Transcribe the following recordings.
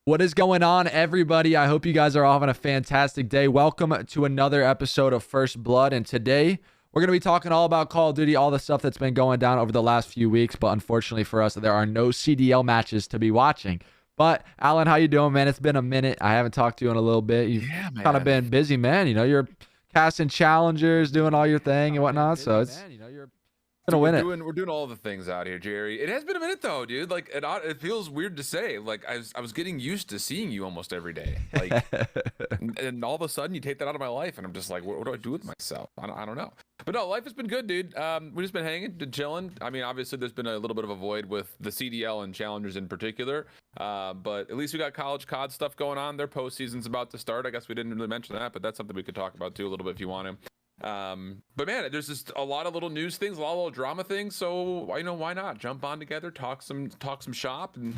What is going on, everybody? I hope you guys are all having a fantastic day. Welcome to another episode of First Blood, and today we're going to be talking all about Call of Duty, all the stuff that's been going down over the last few weeks, but unfortunately for us, there are no CDL matches to be watching. But Alan, how you doing, man? It's been a minute. I haven't talked to you in a little bit. You've kind of been busy, man. You know, you're casting challengers, doing all your thing and whatnot, so it's gonna win it. We're doing all the things out here, Jerry. It has been a minute though, dude. Like it feels weird to say. Like I was getting used to seeing you almost every day. Like, and all of a sudden you take that out of my life, and I'm just like, what do I do with myself? I don't know. But no, life has been good, dude. We've just been hanging, chilling. I mean, obviously there's been a little bit of a void with the CDL and challengers in particular. But at least we got college COD stuff going on. Their postseason's about to start. I guess we didn't really mention that, but that's something we could talk about too a little bit if you want to. But man, there's just a lot of little news things, a lot of little drama things. So why not jump on together, talk some shop, and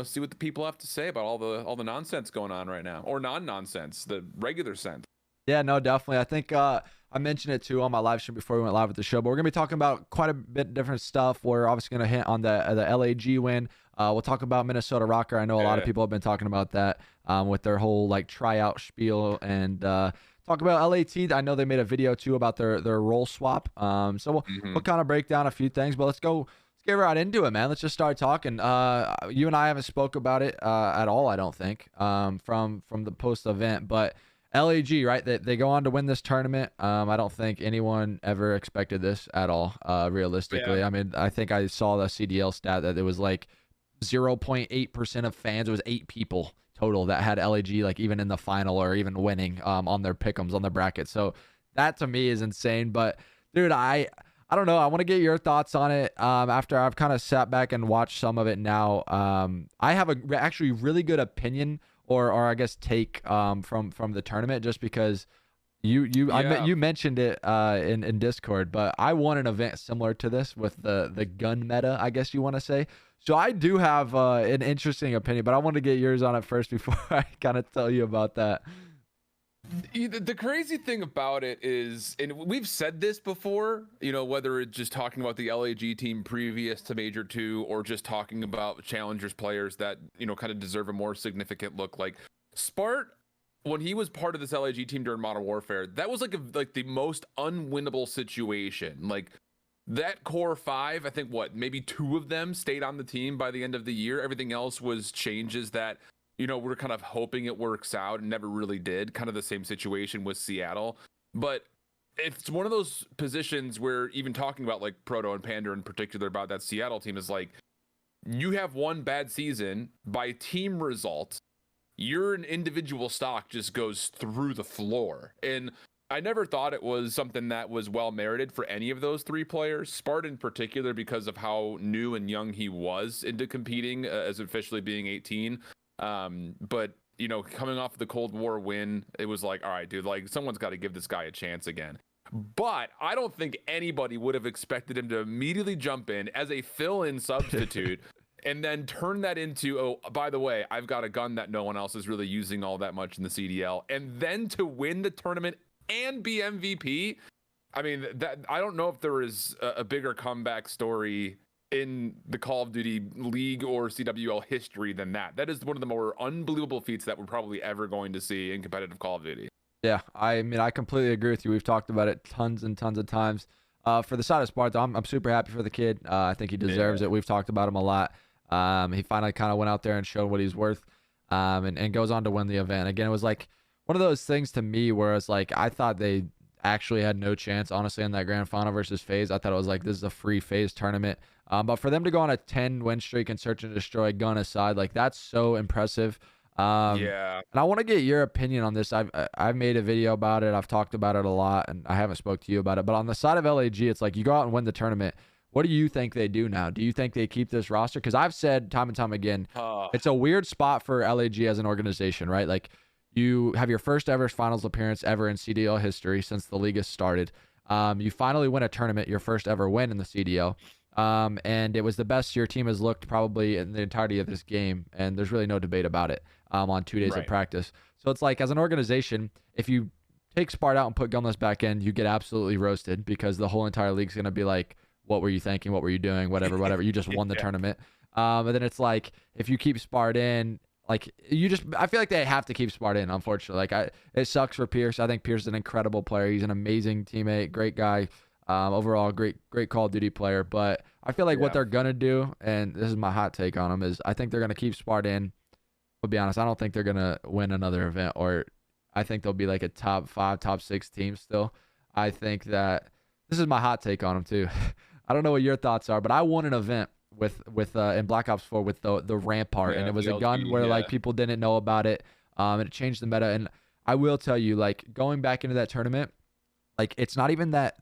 see what the people have to say about all the nonsense going on right now, or non-nonsense, the regular sense. Yeah, no, definitely. I think I mentioned it too on my live stream before we went live with the show, but we're gonna be talking about quite a bit different stuff. We're obviously gonna hit on the LAG win. We'll talk about Minnesota Rokkr. I know a lot of people have been talking about that with their whole like tryout spiel, and talk about LAT. I know they made a video too about their role swap. So we'll kind of break down a few things, but let's get right into it, man. Let's just start talking. You and I haven't spoke about it at all, I don't think, from the post event, but LAG, right? They go on to win this tournament. I don't think anyone ever expected this at all, realistically. Yeah. I mean, I think I saw the CDL stat that it was like 0.8% of fans. It was 8 people total that had LAG like even in the final or even winning on their pick'ems on their bracket. So that to me is insane. But dude, I don't know. I want to get your thoughts on it after I've kind of sat back and watched some of it now. I have actually really good opinion or I guess take from the tournament, just because you mentioned it in Discord, but I won an event similar to this with the gun meta, I guess you want to say. So I do have an interesting opinion, but I want to get yours on it first before I kind of tell you about that. The crazy thing about it is, and we've said this before, whether it's just talking about the LAG team previous to Major 2 or just talking about challengers players that, kind of deserve a more significant look. Like Spart, when he was part of this LAG team during Modern Warfare, that was like the most unwinnable situation. Like that core 5, I think maybe 2 of them stayed on the team by the end of the year. Everything else was changes that, we're kind of hoping it works out and never really did. Kind of the same situation with Seattle. But it's one of those positions where even talking about like Proto and Panda in particular about that Seattle team is like, you have one bad season by team results, your individual stock just goes through the floor. And I never thought it was something that was well merited for any of those 3 players. Spart in particular, because of how new and young he was into competing as officially being 18. But coming off the Cold War win, it was like, all right, dude, like someone's got to give this guy a chance again. But I don't think anybody would have expected him to immediately jump in as a fill-in substitute and then turn that into, oh, by the way, I've got a gun that no one else is really using all that much in the CDL, and then to win the tournament and be MVP. I mean, that I don't know if there is a bigger comeback story in the Call of Duty League or CWL history than that. That is one of the more unbelievable feats that we're probably ever going to see in competitive Call of Duty. Yeah, I mean, I completely agree with you. We've talked about it tons and tons of times. For the side of Sparta, I'm super happy for the kid. I think he deserves it. We've talked about him a lot. He finally kind of went out there and showed what he's worth, and goes on to win the event. Again, it was like one of those things to me where it's like, I thought they actually had no chance, honestly, in that grand final versus FaZe. I thought it was like, this is a free FaZe tournament. But for them to go on a 10 win streak and search and destroy, gun aside, like that's so impressive. Yeah. And I want to get your opinion on this. I've made a video about it. I've talked about it a lot, and I haven't spoke to you about it. But on the side of LAG, it's like you go out and win the tournament. What do you think they do now? Do you think they keep this roster? Because I've said time and time again, it's a weird spot for LAG as an organization, right? Like you have your first ever finals appearance ever in CDL history since the league has started. You finally win a tournament, your first ever win in the CDL. And it was the best your team has looked probably in the entirety of this game. And there's really no debate about it on 2 days of practice. So it's like, as an organization, if you take Spart out and put Gunless back in, you get absolutely roasted because the whole entire league's going to be like, what were you thinking? What were you doing? Whatever. You just won the tournament. And then it's like, if you keep Spart in, like I feel like they have to keep Smart in, unfortunately. Like it sucks for Pierce. I think Pierce is an incredible player. He's an amazing teammate, great guy. Overall, great Call of Duty player. But I feel like what they're gonna do, and this is my hot take on them, is I think they're gonna keep Smart in. I'll be honest, I don't think they're gonna win another event, or I think they'll be like a top 5, top 6 team still. I think that this is my hot take on them too. I don't know what your thoughts are, but I won an event with in Black Ops 4 with the Rampart, and it was a gun where like people didn't know about it, and it changed the meta. And I will tell you, like going back into that tournament, like it's not even that.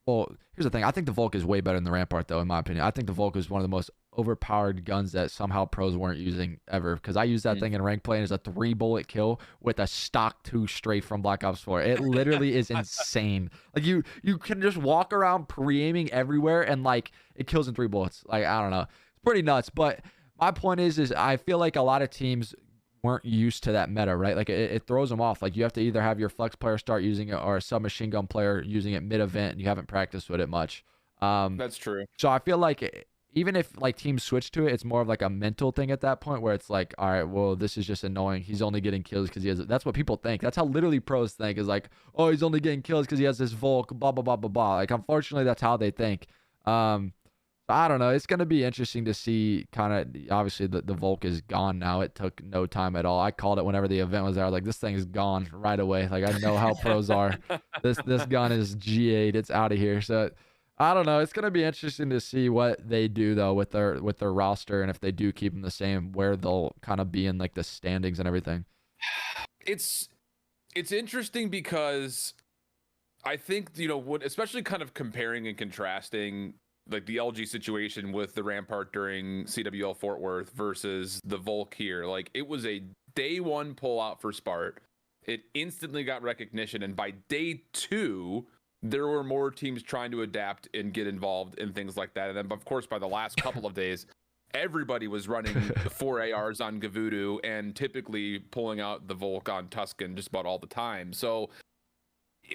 Well, here's the thing. I think the Volk is way better than the Rampart, though, in my opinion. I think the Volk is one of the most overpowered guns that somehow pros weren't using ever. Because I used that thing in rank play, and it's a 3-bullet kill with a stock 2 straight from Black Ops 4. It literally is insane. Like you can just walk around pre-aiming everywhere, and like it kills in 3 bullets. Like I don't know, it's pretty nuts. But my point is I feel like a lot of teams weren't used to that meta, right? Like it throws them off. Like you have to either have your flex player start using it or a submachine gun player using it mid-event, and you haven't practiced with it much. That's true. So I feel like even if like teams switch to it, it's more of like a mental thing at that point where it's like, all right, well, this is just annoying. He's only getting kills because he has. That's what people think. That's how literally pros think, is like, oh, he's only getting kills because he has this Volk, blah blah blah blah blah. Like unfortunately, that's how they think. I don't know. It's going to be interesting to see kind of, obviously the Volk is gone now. It took no time at all. I called it whenever the event was there. I was like, this thing is gone right away. Like I know how pros are. This gun is G8. It's out of here. So I don't know. It's going to be interesting to see what they do though with their roster, and if they do keep them the same, where they'll kind of be in like the standings and everything. It's interesting because I think, especially kind of comparing and contrasting like the LG situation with the Rampart during CWL Fort Worth versus the Volk here. Like it was a day 1 pullout for Spart. It instantly got recognition, and by day 2 there were more teams trying to adapt and get involved in things like that. And then of course by the last couple of days, everybody was running 4 ARs on Gavudu and typically pulling out the Volk on Tuscan just about all the time. So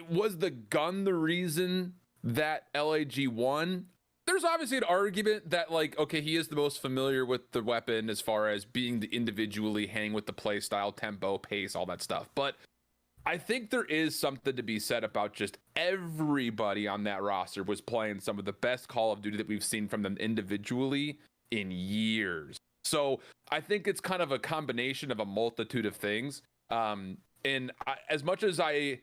was the gun the reason that LAG won? There's obviously an argument that, like, okay, he is the most familiar with the weapon as far as being the individually hang with the play style, tempo, pace, all that stuff. But I think there is something to be said about just everybody on that roster was playing some of the best Call of Duty that we've seen from them individually in years. So I think it's kind of a combination of a multitude of things. As much as I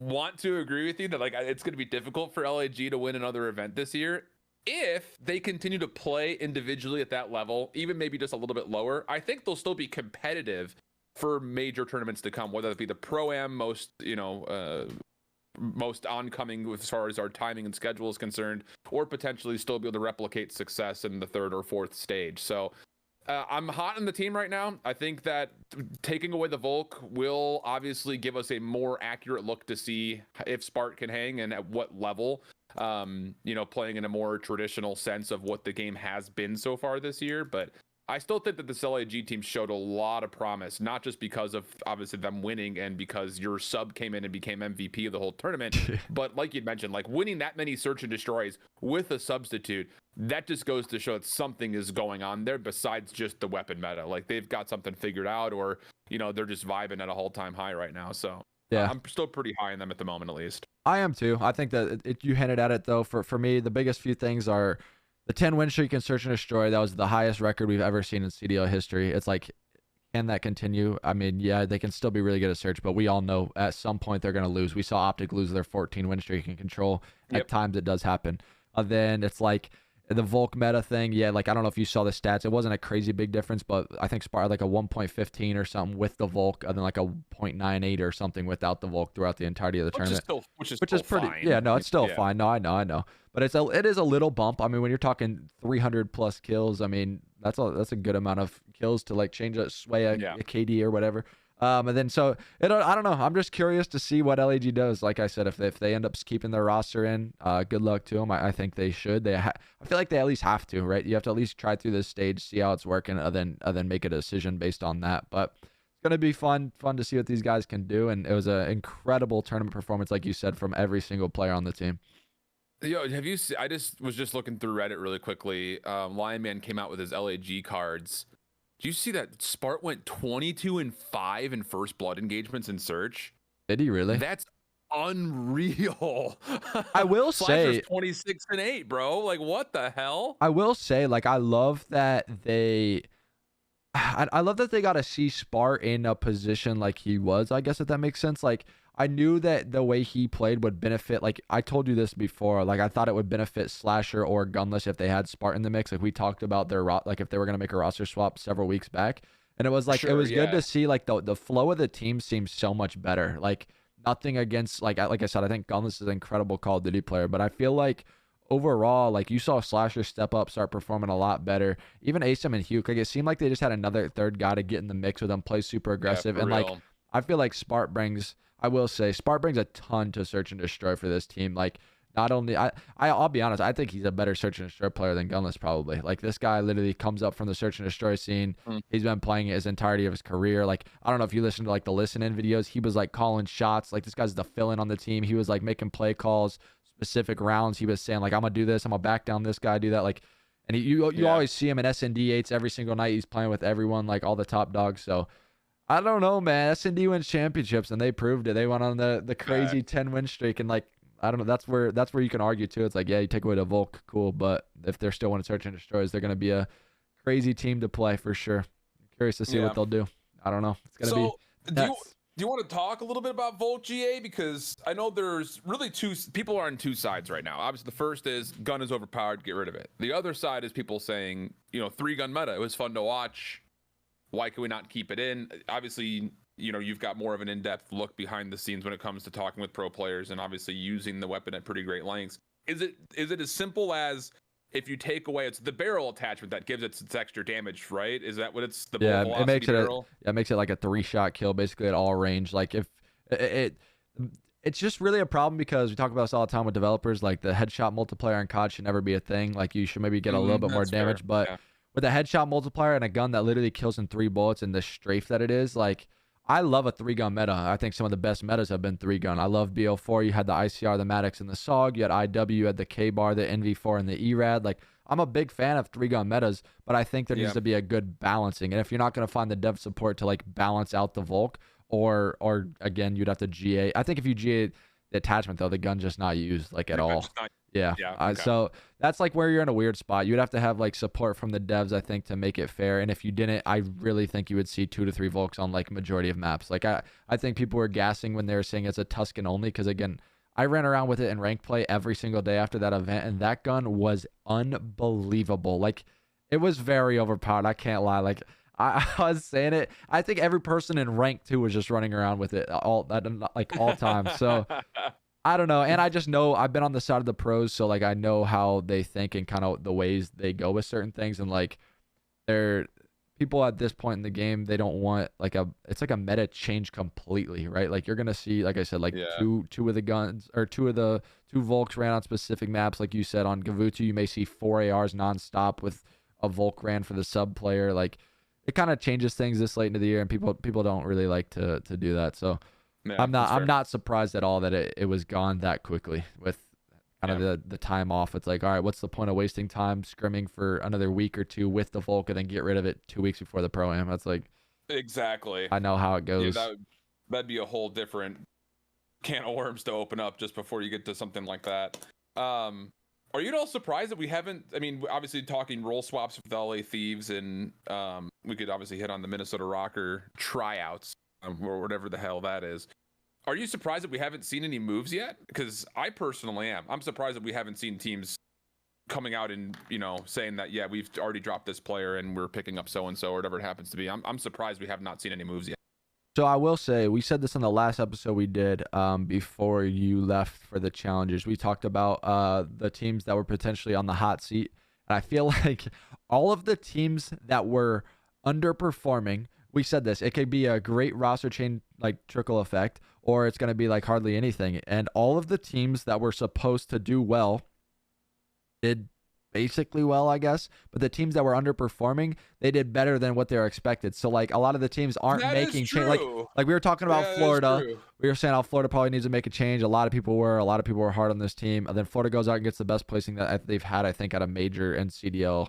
want to agree with you that like it's going to be difficult for LAG to win another event this year, if they continue to play individually at that level, even maybe just a little bit lower, I think they'll still be competitive for major tournaments to come, whether it be the Pro-Am most oncoming as far as our timing and schedule is concerned, or potentially still be able to replicate success in the 3rd or 4th stage. So I'm hot on the team right now. I think that taking away the Volk will obviously give us a more accurate look to see if Spart can hang and at what level. Playing in a more traditional sense of what the game has been so far this year. But I still think that this LAG team showed a lot of promise, not just because of obviously them winning and because your sub came in and became MVP of the whole tournament, but like you'd mentioned, like winning that many search and destroys with a substitute, that just goes to show that something is going on there besides just the weapon meta. Like they've got something figured out, or, they're just vibing at a all-time high right now. So yeah, I'm still pretty high on them at the moment, at least. I am too. I think that you hinted at it though. For me, the biggest few things are the 10 win streak in search and destroy. That was the highest record we've ever seen in CDL history. It's like, can that continue? I mean, yeah, they can still be really good at search, but we all know at some point they're going to lose. We saw Optic lose their 14 win streak in control. At times it does happen. Then it's like the Volk meta thing. Yeah, like I don't know if you saw the stats. It wasn't a crazy big difference, but I think Spart had like a 1.15 or something with the Volk, and then like a 0.98 or something without the Volk throughout the entirety of the tournament. Which is pretty fine. Yeah, no, it's still fine. No, I know. But it is a little bump. I mean, when you're talking 300 plus kills, I mean that's a good amount of kills to like change sway a KD or whatever. And then so I don't know. I'm just curious to see what LAG does. Like I said, if they end up keeping their roster in, good luck to them. I think they should. I feel like they at least have to, right? You have to at least try through this stage, see how it's working, and then make a decision based on that. But it's gonna be fun to see what these guys can do. And it was an incredible tournament performance, like you said, from every single player on the team. Yo, have you seen, I was just looking through Reddit really quickly. Lion Man came out with his LAG cards. Do you see that Spart went 22-5 in first blood engagements in search? Did he really? That's unreal. I will say 26-8, bro. Like, what the hell? I will say, like, I love that I love that they got to see Spart in a position like he was, I guess, if that makes sense. Like, I knew that the way he played would benefit, like, I told you this before, like, I thought it would benefit Slasher or Gunless if they had Spart in the mix. Like, we talked about their, like, if they were going to make a roster swap several weeks back. And it was like, it was good to see, like, the flow of the team seems so much better. Like, nothing against, like I said, I think Gunless is an incredible Call of Duty player, but I feel like overall, like, you saw Slasher step up, start performing a lot better. Even Asem and Hugh, like, it seemed like they just had another third guy to get in the mix with them, play super aggressive. And real. like, I feel like Spart brings, I will say, Spart brings a ton to Search and Destroy for this team. Like, not only, I'll be honest, I think he's a better Search and Destroy player than Gunless probably. Like, this guy literally comes up from the Search and Destroy scene. He's been playing it his entirety of his career. Like, I don't know if you listen to, like, the listen-in videos. He was, like, calling shots. Like, this guy's the fill-in on the team. He was, like, making play calls, specific rounds. He was saying, like, I'm gonna do this, I'm gonna back down this guy, do that. Like, and you always see him in SND8s every single night. He's playing with everyone, like all the top dogs. So I don't know, man. SND wins championships, and they proved it. They went on the crazy 10-win streak, and like, I don't know, that's where you can argue too. It's like, yeah, you take away the Volk, cool, but if they're still winning Search and Destroys, they're gonna be a crazy team to play for sure. I'm curious to see what they'll do. I don't know. It's gonna be nuts. Do you want to talk a little bit about Volt GA? Because I know there's really people are on two sides right now. Obviously, the first is gun is overpowered, get rid of it. The other side is people saying, 3-gun meta, it was fun to watch. Why can we not keep it in? Obviously, you've got more of an in-depth look behind the scenes when it comes to talking with pro players and obviously using the weapon at pretty great lengths. Is it as simple as, if you take away, it's the barrel attachment that gives it its extra damage, right? Is that what it's the it makes barrel? It makes it like a 3-shot kill basically at all range. Like, if it's just really a problem because we talk about this all the time with developers. Like, the headshot multiplier in COD should never be a thing. Like, you should maybe get a little bit more damage, fair. But with a headshot multiplier and a gun that literally kills in 3 bullets and the strafe that it is, like, I love a 3-gun meta. I think some of the best metas have been 3-gun. I love BO4. You had the ICR, the Maddox, and the SOG. You had IW, you had the K-Bar, the NV4, and the ERAD. Like, I'm a big fan of 3-gun metas, but I think there needs to be a good balancing. And if you're not going to find the dev support to, like, balance out the Volk, or again, you'd have to GA. I think if you GA the attachment, though, the gun's just not used, like, at all. Okay. So that's like where you're in a weird spot. You'd have to have like support from the devs, I think, to make it fair. And if you didn't, I really think you would see 2 to 3 Volks on like majority of maps. Like, I think people were gassing when they were saying it's a Tuscan only, because again, I ran around with it in rank play every single day after that event, and that gun was unbelievable. Like, it was very overpowered. I can't lie. Like, I was saying it. I think every person in rank 2 was just running around with it all time. So I don't know. And I just know I've been on the side of the pros, so like I know how they think and kind of the ways they go with certain things. And like, they're people at this point in the game, they don't want like it's like a meta change completely, right? Like, you're gonna see, like I said, like two of the guns, or two Volks ran on specific maps. Like you said, on Gavutu, you may see 4 ARs nonstop with a Volk ran for the sub player. Like, it kind of changes things this late into the year, and people don't really like to do that. So yeah, I'm not surprised at all that it was gone that quickly with kind of the time off. It's like, all right, what's the point of wasting time scrimming for another week or 2 with the Volk and then get rid of it 2 weeks before the Pro-Am? That's like, exactly. I know how it goes. Yeah, that'd be a whole different can of worms to open up just before you get to something like that. Are you at all surprised that we haven't, I mean, obviously talking role swaps with the LA Thieves, and we could obviously hit on the Minnesota Rokkr tryouts, or whatever the hell that is. Are you surprised that we haven't seen any moves yet? Because I personally am. I'm surprised that we haven't seen teams coming out and, saying that, yeah, we've already dropped this player and we're picking up so-and-so, or whatever it happens to be. I'm surprised we have not seen any moves yet. So I will say, we said this in the last episode we did before you left for the challenges. We talked about the teams that were potentially on the hot seat. And I feel like all of the teams that were underperforming, we said this, it could be a great roster chain, like trickle effect, or it's going to be like hardly anything. And all of the teams that were supposed to do well did basically well, I guess. But the teams that were underperforming, they did better than what they were expected. So like, a lot of the teams aren't making change. Like we were talking about Florida. We were saying how Florida probably needs to make a change. A lot of people were hard on this team. And then Florida goes out and gets the best placing that they've had, I think, at a major NCDL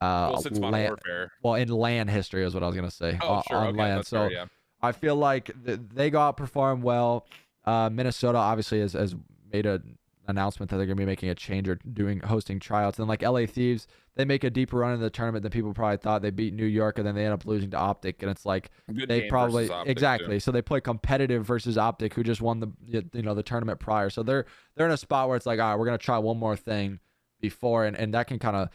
Well, since Modern Warfare. Well, in LAN history is what I was gonna say. Oh, sure. On Okay, LAN. that's So fair, yeah. I feel like they go out perform well. Minnesota obviously has made an announcement that they're gonna be making a change or hosting tryouts. And like LA Thieves, they make a deeper run in the tournament than people probably thought. They beat New York and then they end up losing to Optic, and it's like Good they game probably versus Optic, exactly. too. So they play competitive versus Optic, who just won the tournament prior. So they're in a spot where it's like, all right, we're gonna try one more thing before, and that can kind of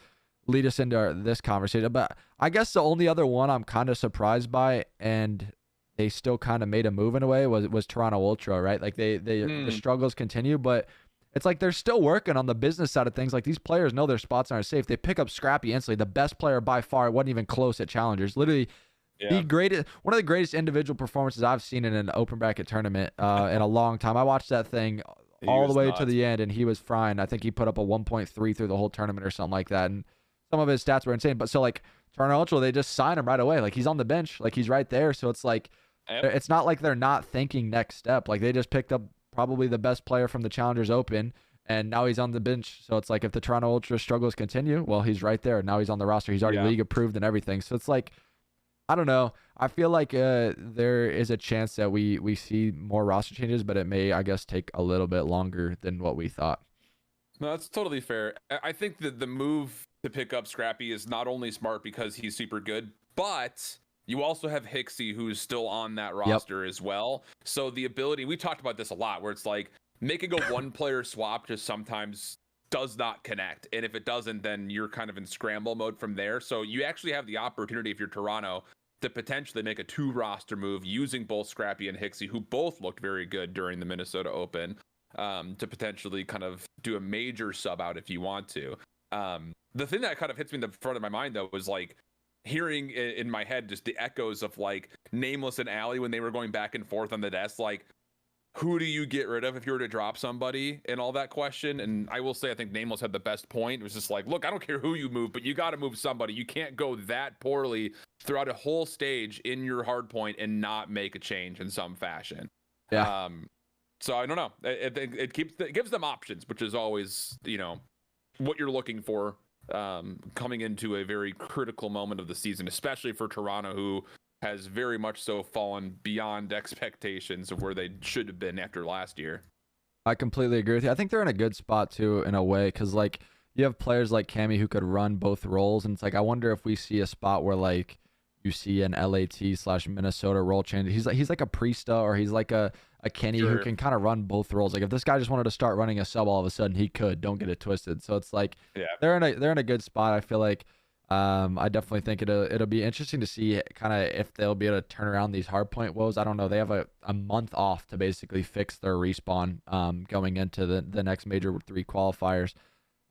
lead us into this conversation. But I guess the only other one I'm kind of surprised by, and they still kind of made a move in a way, was Toronto Ultra, right? Like the struggles continue, but it's like they're still working on the business side of things. Like these players know their spots aren't safe. They pick up Scrappy instantly. The best player by far, wasn't even close at Challengers. Literally one of the greatest individual performances I've seen in an open bracket tournament in a long time. I watched that thing all the way to the end, and he was frying. I think he put up a 1.3 through the whole tournament or something like that. And some of his stats were insane. But so like Toronto Ultra, they just sign him right away. Like he's on the bench. Like he's right there. So it's like, it's not like they're not thinking next step. Like they just picked up probably the best player from the Challengers Open, and now he's on the bench. So it's like if the Toronto Ultra struggles continue, well, he's right there. Now he's on the roster. He's already league approved and everything. So it's like, I don't know. I feel like there is a chance that we see more roster changes, but it may, I guess, take a little bit longer than what we thought. No, that's totally fair. I think that the move to pick up Scrappy is not only smart because he's super good, but you also have Hixie, who's still on that roster as well. So the ability, we talked about this a lot, where it's like making a one-player swap just sometimes does not connect. And if it doesn't, then you're kind of in scramble mode from there. So you actually have the opportunity, if you're Toronto, to potentially make a 2-roster move using both Scrappy and Hixie, who both looked very good during the Minnesota Open, to potentially kind of do a major sub out if you want to. The thing that kind of hits me in the front of my mind, though, was like hearing in my head just the echoes of like Nameless and Allie when they were going back and forth on the desk, like, who do you get rid of if you were to drop somebody and all that question. And I will say, I think Nameless had the best point. It was just like, look, I don't care who you move, but you got to move somebody. You can't go that poorly throughout a whole stage in your hard point and not make a change in some fashion. Yeah. So I don't know. It gives them options, which is always, what you're looking for coming into a very critical moment of the season, especially for Toronto, who has very much so fallen beyond expectations of where they should have been after last year. I completely agree with you. I think they're in a good spot too, in a way, because like you have players like Cammy who could run both roles, and it's like I wonder if we see a spot where like you see an LAT/Minnesota role change. He's like a Priesta, or he's like a Kenny who can kind of run both roles. Like if this guy just wanted to start running a sub all of a sudden, he could. Don't get it twisted. So it's like they're in a good spot. I feel like I definitely think it'll be interesting to see kind of if they'll be able to turn around these hardpoint woes. I don't know. They have a month off to basically fix their respawn going into the next major 3 qualifiers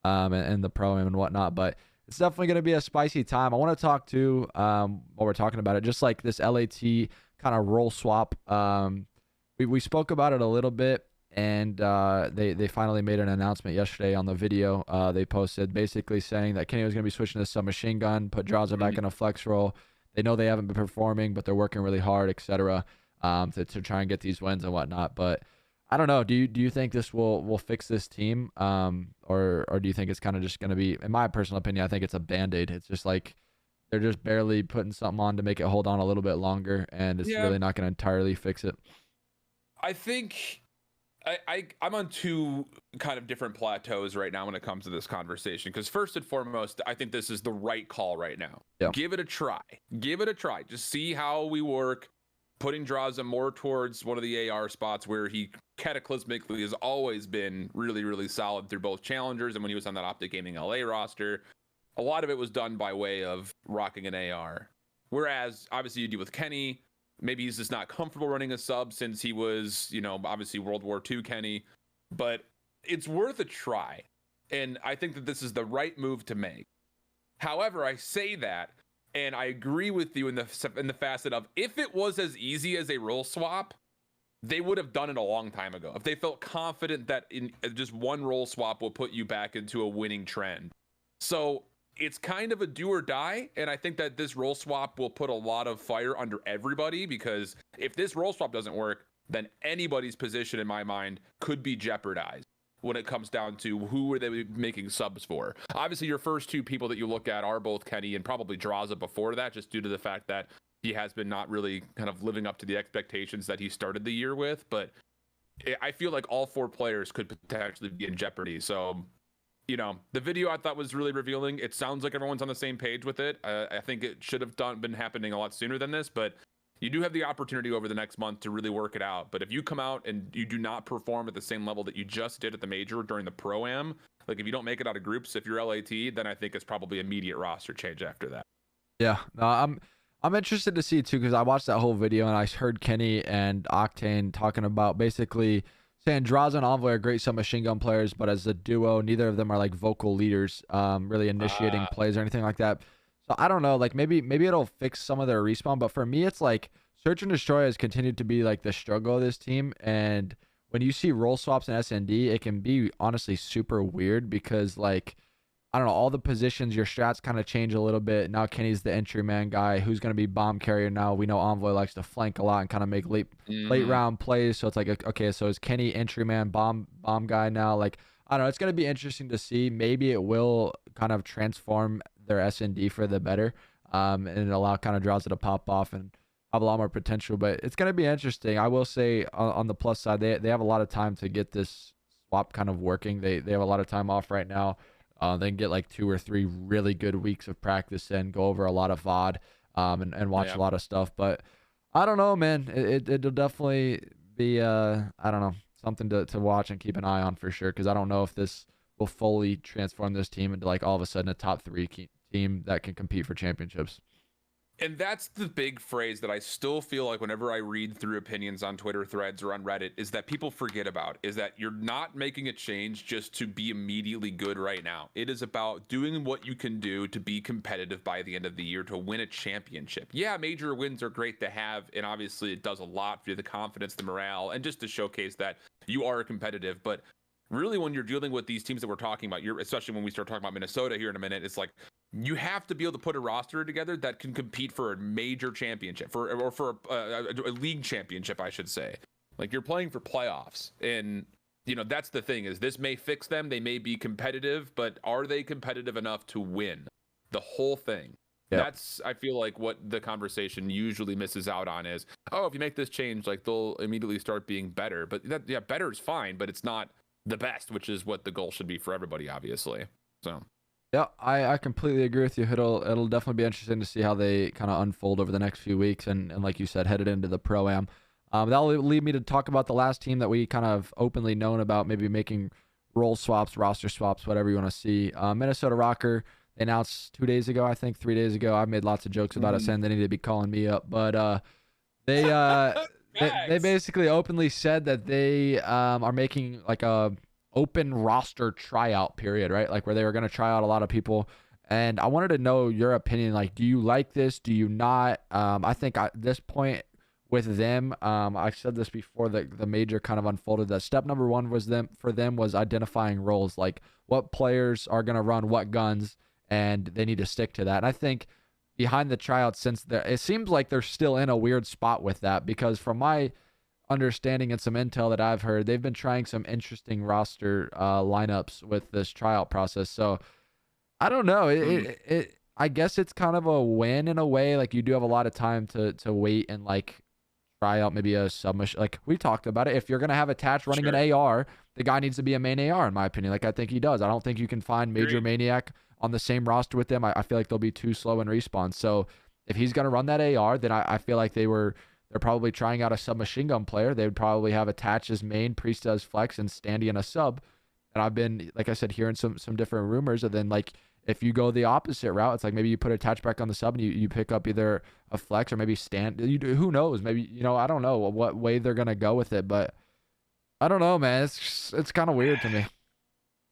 and the pro and whatnot. But it's definitely going to be a spicy time. I want to talk to while we're talking about it, just like this LAT kind of role swap. We spoke about it a little bit, and they finally made an announcement yesterday on the video they posted, basically saying that Kenny was going to be switching to submachine gun, put Josiah back in a flex role. They know they haven't been performing, but they're working really hard, etc., to try and get these wins and whatnot. But I don't know. Do you think this will fix this team, or do you think it's kind of just going to be, in my personal opinion, I think it's a Band-Aid. It's just like they're just barely putting something on to make it hold on a little bit longer, and it's really not going to entirely fix it. I think I'm on 2 kind of different plateaus right now when it comes to this conversation. Because first and foremost, I think this is the right call right now. Yeah. Give it a try. Just see how we work. Putting Draza more towards one of the AR spots where he cataclysmically has always been really, really solid through both challengers and when he was on that Optic Gaming LA roster. A lot of it was done by way of rocking an AR. Whereas, obviously, you deal with Kenny. Maybe he's just not comfortable running a sub since he was, obviously World War II Kenny. But it's worth a try. And I think that this is the right move to make. However, I say that, and I agree with you in the facet of, if it was as easy as a role swap, they would have done it a long time ago. If they felt confident that in just one role swap will put you back into a winning trend. So it's kind of a do or die, and I think that this role swap will put a lot of fire under everybody, because if this role swap doesn't work, then anybody's position in my mind could be jeopardized. when it comes down to who are they making subs for. Obviously, your first two people that you look at are both Kenny and probably Draza before that, just due to the fact that he has been not really kind of living up to the expectations that he started the year with. But I feel like all four players could potentially be in jeopardy. So, you know, the video I thought was really revealing. It sounds like everyone's on the same page with it. I think it should have been happening a lot sooner than this, but you do have the opportunity over the next month to really work it out. But if you come out and you do not perform at the same level that you just did at the major during the Pro-Am, like if you don't make it out of groups, if you're LAT, then I think it's probably immediate roster change after that. Yeah, no, I'm interested to see too, because I watched that whole video and I heard Kenny and Octane talking about basically saying Draza and Envoy are great submachine gun players, but as a duo, neither of them are like vocal leaders, really initiating plays or anything like that. So I don't know, like maybe it'll fix some of their respawn, but for me, it's like Search and Destroy has continued to be like the struggle of this team. And when you see role swaps in SND, it can be honestly super weird because like, I don't know, all the positions, your strats kind of change a little bit. Now Kenny's the entry man guy who's going to be bomb carrier now. We know Envoy likes to flank a lot and kind of make late round plays. So it's like, okay, so is Kenny entry man bomb guy now? Like, I don't know. It's going to be interesting to see. Maybe it will kind of transform their SND for the better, and allow kind of Draza to pop off and have a lot more potential. But it's going to be interesting. I will say on the plus side, they have a lot of time to get this swap kind of working. They have a lot of time off right now. They can get like 2 or 3 really good weeks of practice and go over a lot of VOD, and watch a lot of stuff. But I don't know, man. It'll definitely be I don't know, something to watch and keep an eye on for sure, because I don't know if this will fully transform this team into like all of a sudden a top 3 team that can compete for championships. And that's the big phrase that I still feel like whenever I read through opinions on Twitter threads or on Reddit is that people forget about, is that you're not making a change just to be immediately good right now. It is about doing what you can do to be competitive by the end of the year to win a championship. Yeah, major wins are great to have, and obviously it does a lot for the confidence, the morale, and just to showcase that you are competitive. But really, when you're dealing with these teams that we're talking about, especially when we start talking about Minnesota here in a minute, it's like you have to be able to put a roster together that can compete for a major championship, or for a league championship, I should say. Like, you're playing for playoffs, and you know that's the thing, is this may fix them. They may be competitive, but are they competitive enough to win the whole thing? Yep. That's, I feel like, what the conversation usually misses out on is, oh, if you make this change, like they'll immediately start being better. But better is fine, but it's not the best, which is what the goal should be for everybody, obviously. So yeah, I completely agree with you. It'll definitely be interesting to see how they kind of unfold over the next few weeks, and like you said, headed into the Pro-Am. That'll lead me to talk about the last team that we kind of openly known about maybe making role swaps, roster swaps, whatever you want to see. Minnesota Rokkr, they announced 2 days ago, I think 3 days ago. I've made lots of jokes about it, saying they need to be calling me up, but they basically openly said that they are making like a open roster tryout period, right? Like where they were going to try out a lot of people. And I wanted to know your opinion. Like, do you like this? Do you not? I think at this point with them, I said this before the major kind of unfolded, that step number 1 was was identifying roles, like what players are going to run what guns, and they need to stick to that. And I think behind the tryouts, since it seems like they're still in a weird spot with that, because from my understanding and some intel that I've heard, they've been trying some interesting roster lineups with this tryout process. So I don't know. I guess it's kind of a win in a way. Like, you do have a lot of time to wait and like try out maybe a submission. Like we talked about it. If you're gonna have attached running an AR, the guy needs to be a main AR, in my opinion. Like, I think he does. I don't think you can find Major Maniac on the same roster with them. I feel like they'll be too slow in respawn. So if he's gonna run that AR, then I feel like they're probably trying out a submachine gun player. They would probably have attached as main, Priest as flex, and Standy in a sub. And I've been, like I said, hearing some different rumors. And then like if you go the opposite route, it's like maybe you put attach back on the sub and you pick up either a flex or maybe stand. Who knows? Maybe, I don't know what way they're gonna go with it, but I don't know, man. It's kind of weird to me.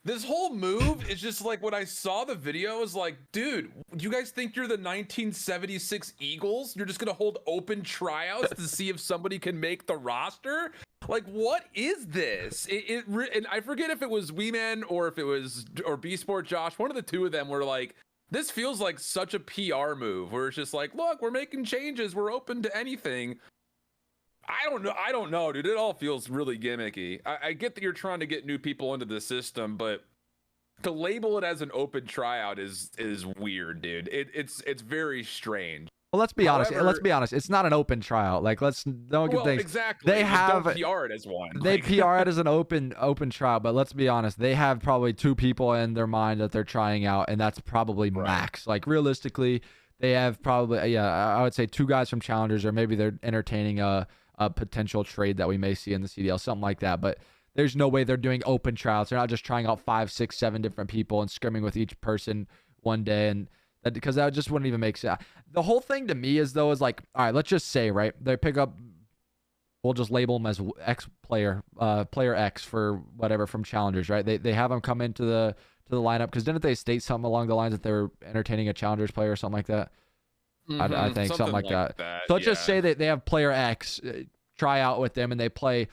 This whole move is just like, when I saw the video, I was like, dude, you guys think you're the 1976 Eagles? You're just going to hold open tryouts to see if somebody can make the roster? Like, what is this? And I forget if it was Weeman or B-Sport Josh. One of the two of them were like, this feels like such a PR move where it's just like, look, we're making changes. We're open to anything. I don't know, dude. It all feels really gimmicky. I get that you're trying to get new people into the system, but to label it as an open tryout is weird, dude. It's very strange. Well, let's be honest. However, Let's be honest. It's not an open tryout. Like, let's don't get things. exactly. They have don't PR it as one. They PR it as an open tryout, but let's be honest. They have probably 2 people in their mind that they're trying out, and that's probably max. Like realistically, they have probably I would say 2 guys from challengers, or maybe they're entertaining a potential trade that we may see in the CDL, something like that. But there's no way they're doing open tryouts. They're not just trying out 5, 6, 7 different people and scrimming with each person one day, and because that just wouldn't even make sense. The whole thing to me is like, all right, let's just say, right, they pick up, we'll just label them as X player, player X for whatever from challengers, right? They have them come into the lineup, because didn't they state something along the lines that they were entertaining a challengers player or something like that? I think something like that. So let's just say that they have player X try out with them, and they play.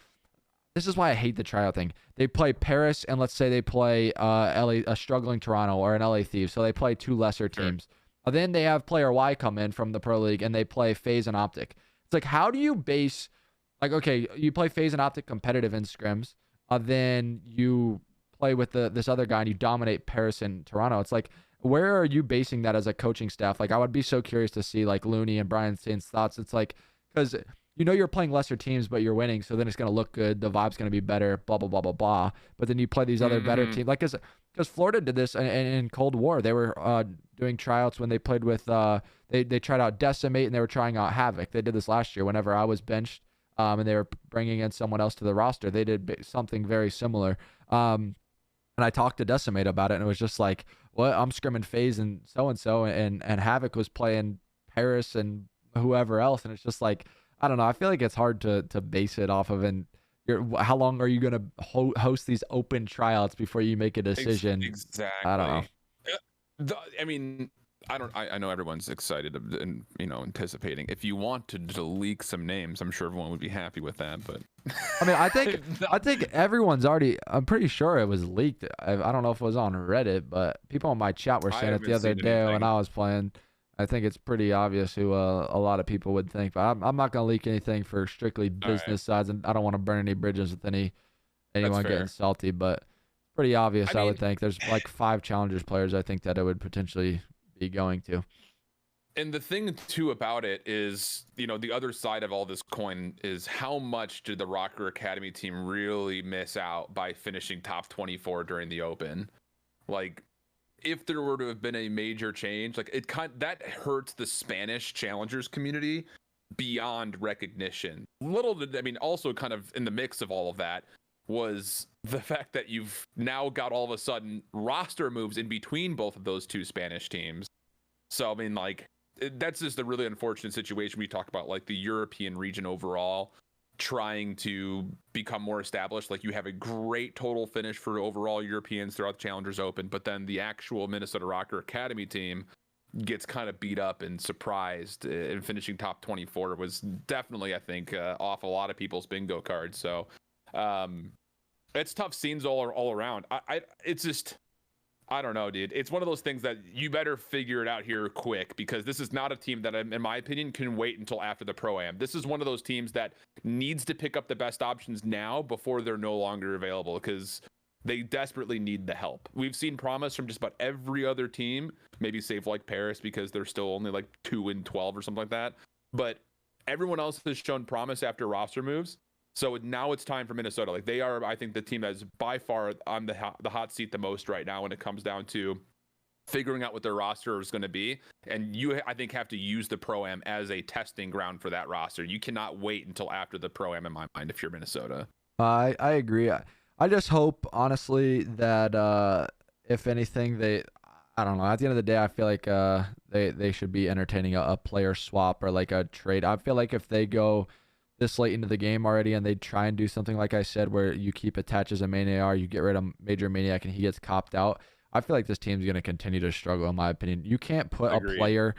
This is why I hate the tryout thing. They play Paris, and let's say they play a struggling Toronto or an LA Thieves. So they play 2 lesser teams. Then they have player Y come in from the Pro League, and they play FaZe and Optic. It's like, how do you base, like, okay, you play FaZe and Optic competitive in scrims, then you play with this other guy and you dominate Paris and Toronto. It's like, where are you basing that as a coaching staff? Like, I would be so curious to see like Looney and Brian Stain's thoughts. It's like, because you're playing lesser teams, but you're winning, so then it's going to look good. The vibe's going to be better, blah, blah, blah, blah, blah. But then you play these other better teams. Like, because Florida did this in Cold War. They were doing tryouts when they played with, they tried out Decimate, and they were trying out Havoc. They did this last year whenever I was benched, and they were bringing in someone else to the roster. They did something very similar. And I talked to Decimate about it, and it was just like, well, I'm scrimming FaZe and so-and-so, and Havoc was playing Paris and whoever else. And it's just like, I don't know. I feel like it's hard to base it off of, and how long are you going to host these open tryouts before you make a decision? Exactly. I don't know. I mean, I know everyone's excited and anticipating. If you want to leak some names, I'm sure everyone would be happy with that. But I mean, I think everyone's already. I'm pretty sure it was leaked. I don't know if it was on Reddit, but people in my chat were saying it the other day when I was playing. I think it's pretty obvious who a lot of people would think, but I'm not going to leak anything for strictly business sides, and I don't want to burn any bridges with anyone getting salty, but it's pretty obvious. I would think there's like 5 challengers players I think that it would potentially be going to. And the thing too about it is, the other side of all this coin is how much did the Rokkr Academy team really miss out by finishing top 24 during the Open? Like, if there were to have been a major change, like that hurts the Spanish challengers community beyond recognition. Also kind of in the mix of all of that was the fact that you've now got all of a sudden roster moves in between both of those 2 Spanish teams. So, I mean, like, that's just a really unfortunate situation. We talk about like the European region overall trying to become more established. Like, you have a great total finish for overall Europeans throughout the Challengers Open, but then the actual Minnesota Rokkr Academy team gets kind of beat up and surprised, and finishing top 24 was definitely, I think, off a lot of people's bingo cards. So it's tough scenes all around. It's just, I don't know, dude. It's one of those things that you better figure it out here quick, because this is not a team that, in my opinion, can wait until after the Pro-Am. This is one of those teams that needs to pick up the best options now before they're no longer available, because they desperately need the help. We've seen promise from just about every other team, maybe save like Paris because they're still only like 2-12 or something like that. But everyone else has shown promise after roster moves. So now it's time for Minnesota. Like, they are, I think, the team that is by far on the hot seat the most right now when it comes down to figuring out what their roster is going to be. And you, I think, have to use the Pro-Am as a testing ground for that roster. You cannot wait until after the Pro-Am, in my mind, if you're Minnesota. I agree. I just hope, honestly, that if anything, I don't know. At the end of the day, I feel like they should be entertaining a player swap or like a trade. I feel like if they go this late into the game already and they try and do something like I said, where you keep attached as a main AR, you get rid of Major Maniac and he gets copped out, I feel like this team's going to continue to struggle, in my opinion. You can't put a player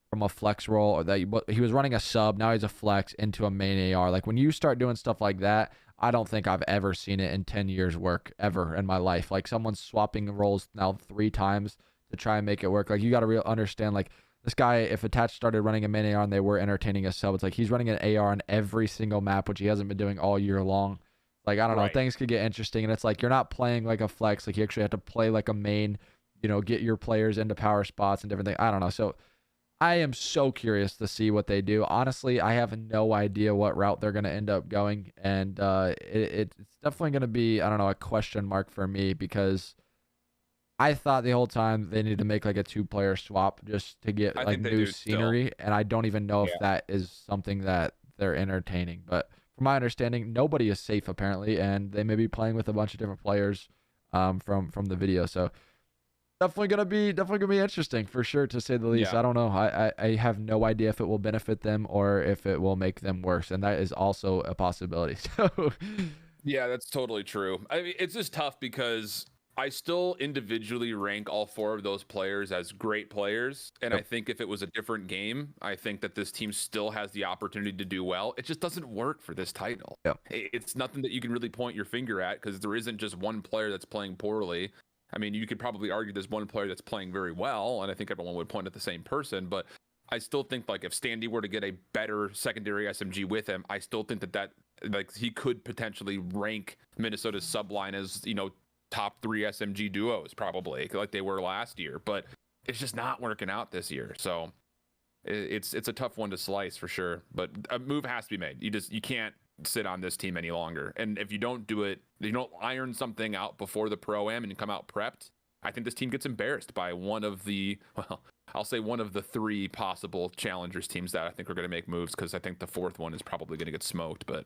from a flex role, or that he was running a sub, now he's a flex, into a main AR. Like, when you start doing stuff like that, I don't think I've ever seen it in 10 years work ever in my life. Like, someone's swapping roles now 3 times to try and make it work. Like, you got to understand, like, This guy, if Attach started running a main AR and they were entertaining a sub, it's like he's running an AR on every single map, which he hasn't been doing all year long. Like, I don't know, things could get interesting. And it's like you're not playing like a flex. Like, you actually have to play like a main, get your players into power spots and different things. I don't know. So I am so curious to see what they do. Honestly, I have no idea what route they're going to end up going. And it's definitely going to be, I don't know, a question mark for me, because I thought the whole time they needed to make like a 2-player swap just to get like new scenery. And I don't even know if that is something that they're entertaining. But from my understanding, nobody is safe apparently, and they may be playing with a bunch of different players from the video. So definitely gonna be interesting for sure, to say the least. I don't know. I have no idea if it will benefit them or if it will make them worse, and that is also a possibility. So yeah, that's totally true. I mean, it's just tough because I still individually rank all 4 of those players as great players. And I think if it was a different game, I think that this team still has the opportunity to do well. It just doesn't work for this title. It's nothing that you can really point your finger at, because there isn't just one player that's playing poorly. I mean, you could probably argue there's one player that's playing very well, and I think everyone would point at the same person. But I still think, like, if Standy were to get a better secondary SMG with him, I still think that like, he could potentially rank Minnesota's subline as, top 3 SMG duos, probably, like they were last year. But it's just not working out this year. So it's a tough one to slice for sure. But a move has to be made. You can't sit on this team any longer. And if you don't do it, you don't iron something out before the Pro-Am and come out prepped, I think this team gets embarrassed by one of the 3 possible challengers teams that I think are going to make moves, because I think the 4th one is probably going to get smoked. But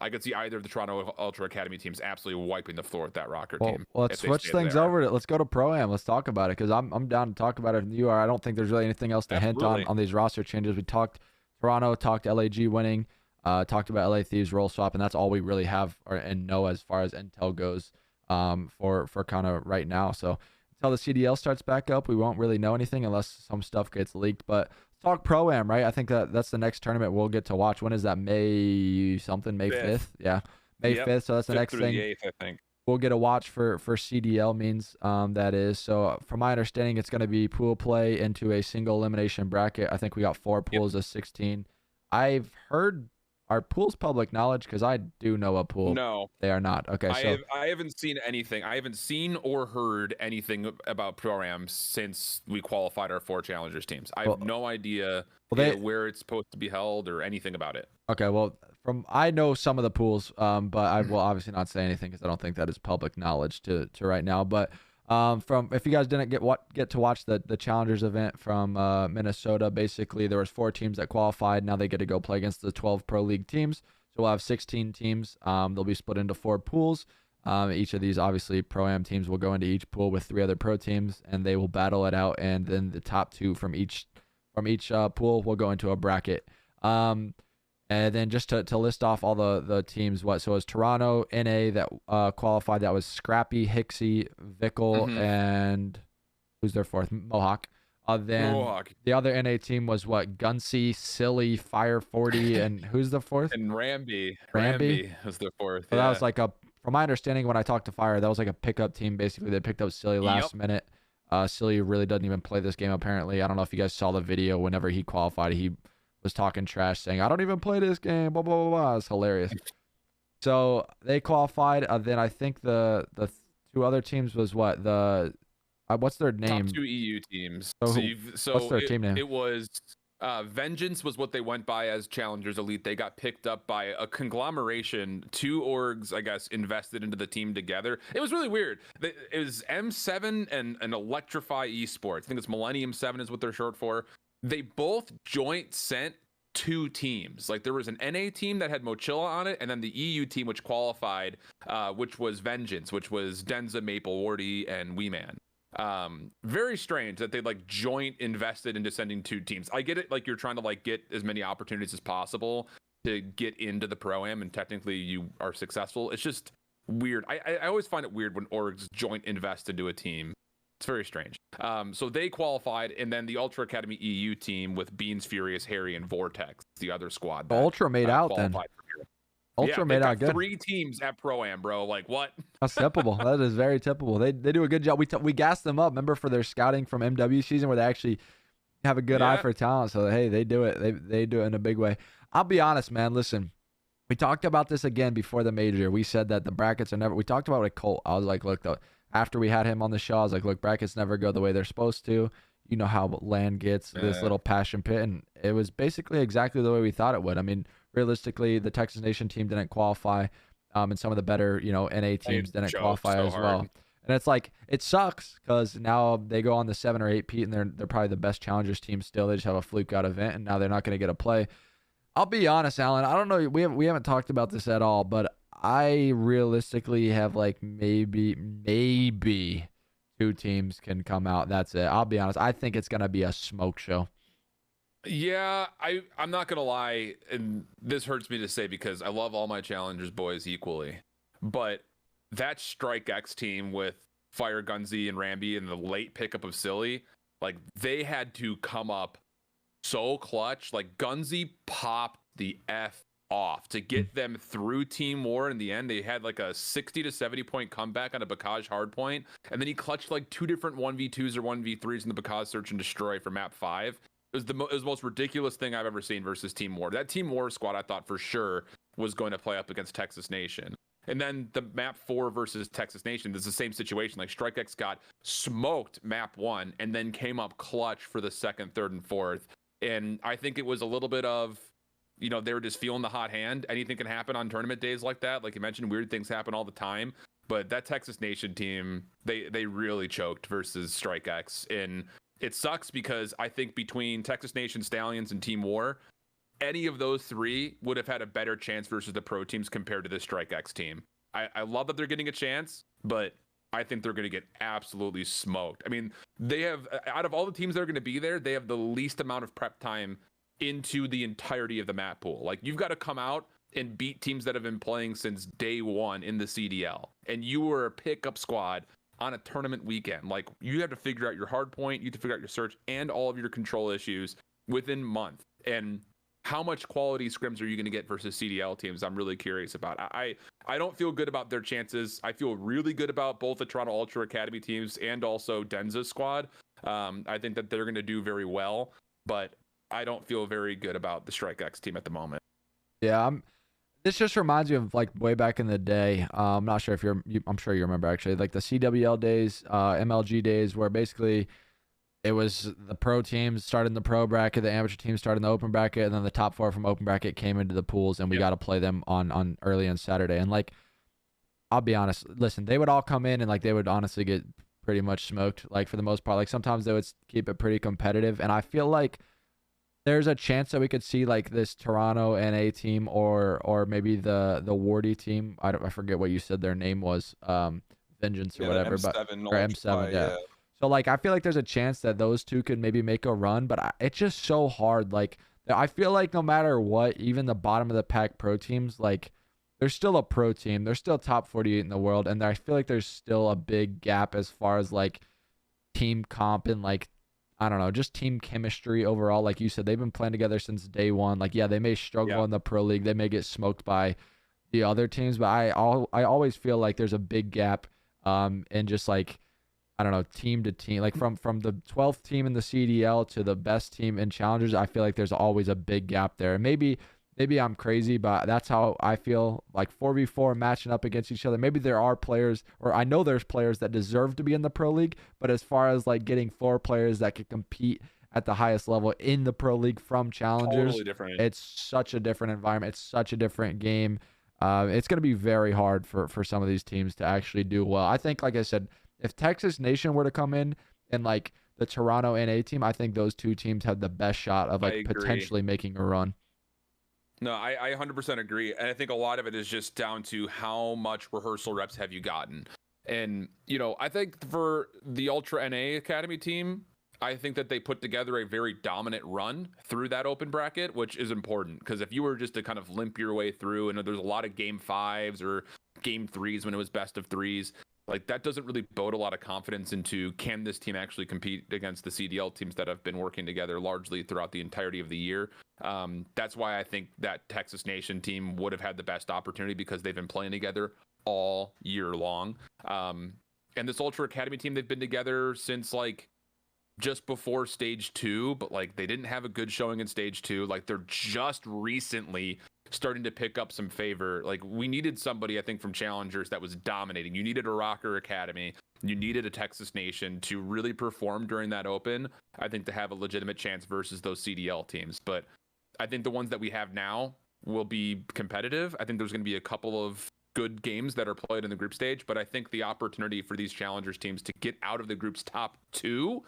I could see either of the Toronto Ultra Academy teams absolutely wiping the floor with that Rokkr team. Well, let's switch things over. Let's go to Pro-Am. Let's talk about it, because I'm down to talk about it. And you are. I don't think there's really anything else to hint on these roster changes. We talked Toronto, talked LAG winning, talked about LA Thieves role swap, and that's all we really have and know as far as intel goes for kind of right now. So until the CDL starts back up, we won't really know anything unless some stuff gets leaked. But talk Pro-Am, right? I think that's the next tournament we'll get to watch. When is that? May 5th? Yeah, May 5th. So that's the next thing. The 8th, I think. We'll get a watch for CDL means that is. So from my understanding, it's going to be pool play into a single elimination bracket. I think we got 4 pools of 16. I've heard, are pools public knowledge? Because I do know a pool. No, they are not. Okay, so I haven't seen anything. I haven't seen or heard anything about Pro-Am since we qualified our 4 challengers teams. I have no idea where it's supposed to be held or anything about it. Okay, well, I know some of the pools, but I will obviously not say anything because I don't think that is public knowledge to right now. But if you guys didn't get to watch the challengers event from Minnesota, basically there was 4 teams that qualified. Now they get to go play against the 12 pro league teams. So we'll have 16 teams. They'll be split into 4 pools. Each of these, obviously, Pro-Am teams will go into each pool with 3 other pro teams, and they will battle it out. And then the top 2 from each pool will go into a bracket. And then just to list off all the teams, so it was Toronto, NA that qualified. That was Scrappy, Hixie, Vickle, and who's their 4th? Mohawk. Then Mohawk. The other NA team was Gunsy, Silly, Fire 40, and who's the 4th? And Ramby. Ramby was the 4th. So that was like from my understanding when I talked to Fire, that was like a pickup team. Basically, they picked up Silly last minute. Silly really doesn't even play this game apparently. I don't know if you guys saw the video. Whenever he qualified, he was talking trash, saying, "I don't even play this game." Blah blah blah blah. It's hilarious. So they qualified. Then I think the 2 other teams was what's their name? Top 2 EU teams. So what's their team name? It was Vengeance was what they went by as Challengers Elite. They got picked up by a conglomeration, 2 orgs, I guess, invested into the team together. It was really weird. It was M7 and Electrify Esports. I think it's Millennium 7 is what they're short for. They both joint sent 2 teams. Like there was an NA team that had Mochilla on it, and then the EU team which qualified, which was Vengeance, which was Denza, Maple, Wardy, and Weeman. Very strange that they joint invested into sending 2 teams. I get it, you're trying to get as many opportunities as possible to get into the Pro-Am, and technically you are successful. It's just weird. I always find it weird when orgs joint invest into a team. It's very strange. So they qualified, and then the Ultra Academy EU team with Beans, Furious, Harry, and Vortex, the other squad. Ultra made out then. Ultra Yeah, made they've out got good. 3 teams at Pro-Am, bro. Like, what? That's typical. That is very typical. They do a good job. We gassed them up. Remember for their scouting from MW season where they actually have a good eye Yeah. for talent. So hey, they do it. They do it in a big way. I'll be honest, man. Listen, we talked about this again before the major. We said that the brackets are never. We talked about it with Colt. I was like, look, after we had him on the show, I was like, look, brackets never go the way they're supposed to. You know how land gets this little passion pit, and it was basically exactly the way we thought it would. I mean, realistically, the Texas Nation team didn't qualify, and some of the better, NA teams didn't qualify so as well. hard. And it's like, it sucks because now they go on the 7 or 8 Pete, and they're probably the best challengers team still. They just have a fluke out event, and now they're not going to get a play. I'll be honest, Alan. I don't know. We haven't talked about this at all, but I realistically have like maybe 2 teams can come out. That's it. I'll be honest. I think it's gonna be a smoke show. Yeah, I'm not gonna lie, and this hurts me to say because I love all my challengers boys equally, but that Strike X team with Fire Gunzy and Ramby and the late pickup of Silly, like they had to come up so clutch. Like Gunzy popped the F off to get them through Team War. In the end, they had like a 60 to 70 point comeback on a Bakaj hardpoint, and then he clutched like 2 different 1v2s or 1v3s in the Bakaj search and destroy for map 5. It was the most ridiculous thing I've ever seen versus Team War. That Team War squad I thought for sure was going to play up against Texas Nation. And then the map 4 versus Texas Nation, there's the same situation. Like StrikeX got smoked map 1 and then came up clutch for the 2nd, 3rd, and 4th. And I think it was a little bit of, they were just feeling the hot hand. Anything can happen on tournament days like that. Like you mentioned, weird things happen all the time. But that Texas Nation team, they really choked versus StrikeX. And it sucks because I think between Texas Nation, Stallions, and Team War, any of those 3 would have had a better chance versus the pro teams compared to this StrikeX team. I love that they're getting a chance, but I think they're going to get absolutely smoked. I mean, they have, out of all the teams that are going to be there, they have the least amount of prep time into the entirety of the map pool. Like, you've got to come out and beat teams that have been playing since day 1 in the CDL. And you were a pickup squad on a tournament weekend. Like, you have to figure out your hard point, you have to figure out your search and all of your control issues within month. And how much quality scrims are you going to get versus CDL teams? I'm really curious about. I don't feel good about their chances. I feel really good about both the Toronto Ultra Academy teams and also Denza's squad. I think that they're going to do very well, but I don't feel very good about the StrikeX team at the moment. Yeah, this just reminds me of like way back in the day. I'm not sure if I'm sure you remember actually, like the CWL days, MLG days, where basically it was the pro teams started in the pro bracket, the amateur teams started in the open bracket, and then the top 4 from open bracket came into the pools, and we got to play them on early on Saturday. And like, I'll be honest, listen, they would all come in and like they would honestly get pretty much smoked, like for the most part. Like sometimes they would keep it pretty competitive, and I feel like there's a chance that we could see like this Toronto NA team or maybe the Wardy team. I forget what you said their name was, Vengeance or whatever, M7, or M7, yeah. So, like, I feel like there's a chance that those 2 could maybe make a run, but it's just so hard. Like, I feel like no matter what, even the bottom of the pack pro teams, like, they're still a pro team. They're still top 48 in the world, and I feel like there's still a big gap as far as, like, team comp and, like, I don't know, just team chemistry overall. Like you said, they've been playing together since day 1. Like, yeah, they may struggle in the pro league. They may get smoked by the other teams, but I always feel like there's a big gap in just, like, I don't know, team to team, like from the 12th team in the CDL to the best team in challengers. I feel like there's always a big gap there. And maybe I'm crazy, but that's how I feel. Like 4v4 matching up against each other. Maybe there are players, or I know there's players that deserve to be in the pro league, but as far as like getting 4 players that could compete at the highest level in the pro league from challengers, Totally different. It's such a different environment. It's such a different game. It's going to be very hard for some of these teams to actually do well. I think, like I said, if Texas Nation were to come in and like the Toronto NA team, I think those 2 teams have the best shot of like potentially making a run. No, I 100% agree. And I think a lot of it is just down to how much rehearsal reps have you gotten. And, I think for the Ultra NA Academy team, I think that they put together a very dominant run through that open bracket, which is important. Because if you were just to kind of limp your way through, and there's a lot of game 5s or game 3s when it was best of 3s, like that doesn't really bode a lot of confidence into can this team actually compete against the CDL teams that have been working together largely throughout the entirety of the year. That's why I think that Texas Nation team would have had the best opportunity because they've been playing together all year long. And this Ultra Academy team, they've been together since like just before stage 2, but like they didn't have a good showing in stage 2. Like they're just recently starting to pick up some favor. Like we needed somebody, I think, from challengers that was dominating. You needed a Rokkr Academy, you needed a Texas Nation to really perform during that open, I think, to have a legitimate chance versus those CDL teams. But I think the ones that we have now will be competitive. I think there's going to be a couple of good games that are played in the group stage, but I think the opportunity for these challengers teams to get out of the group's top 2,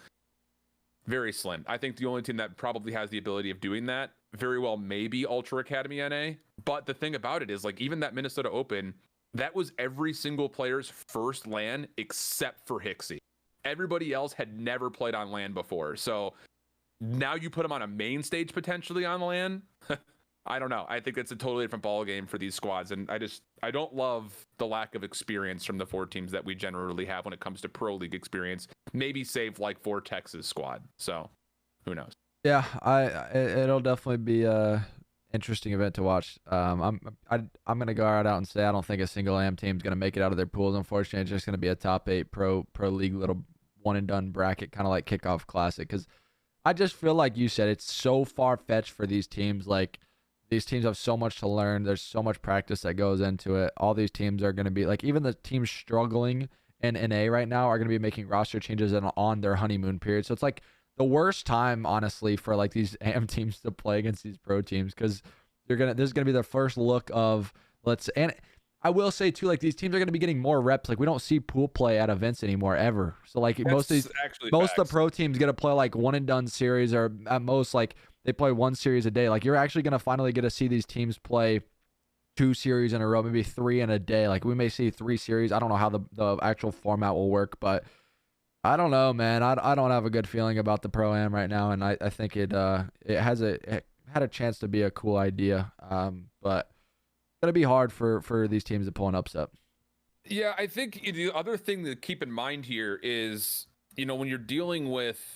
very slim. I think the only team that probably has the ability of doing that very well may be Ultra Academy NA. But the thing about it is, like, even that Minnesota Open, that was every single player's first LAN except for Hixie. Everybody else had never played on LAN before. So now you put them on a main stage potentially on LAN. I don't know. I think it's a totally different ball game for these squads, and I don't love the lack of experience from the 4 teams that we generally have when it comes to pro league experience. Maybe save like for Texas squad. So who knows? Yeah, it'll definitely be a interesting event to watch. I'm gonna go right out and say I don't think a single AM team is gonna make it out of their pools. Unfortunately, it's just gonna be a top 8 pro league little one and done bracket, kind of like Kickoff Classic. Because I just feel like you said it's so far fetched for these teams. Like, these teams have so much to learn. There's so much practice that goes into it. All these teams are going to be like, even the teams struggling in NA right now are going to be making roster changes on their honeymoon period. So it's like the worst time, honestly, for like these AM teams to play against these pro teams, because this is going to be their first look of and I will say too, like, these teams are going to be getting more reps. Like, we don't see pool play at events anymore ever. So like most of the pro teams get to play like one and done series, or at most like they play 1 series a day. Like, you're actually going to finally get to see these teams play 2 series in a row, maybe 3 in a day. Like, we may see 3 series. I don't know how the actual format will work, but I don't know, man. I don't have a good feeling about the Pro-Am right now, and I think it had a chance to be a cool idea, but it's going to be hard for these teams to pull an upset. Yeah, I think the other thing to keep in mind here is, when you're dealing with,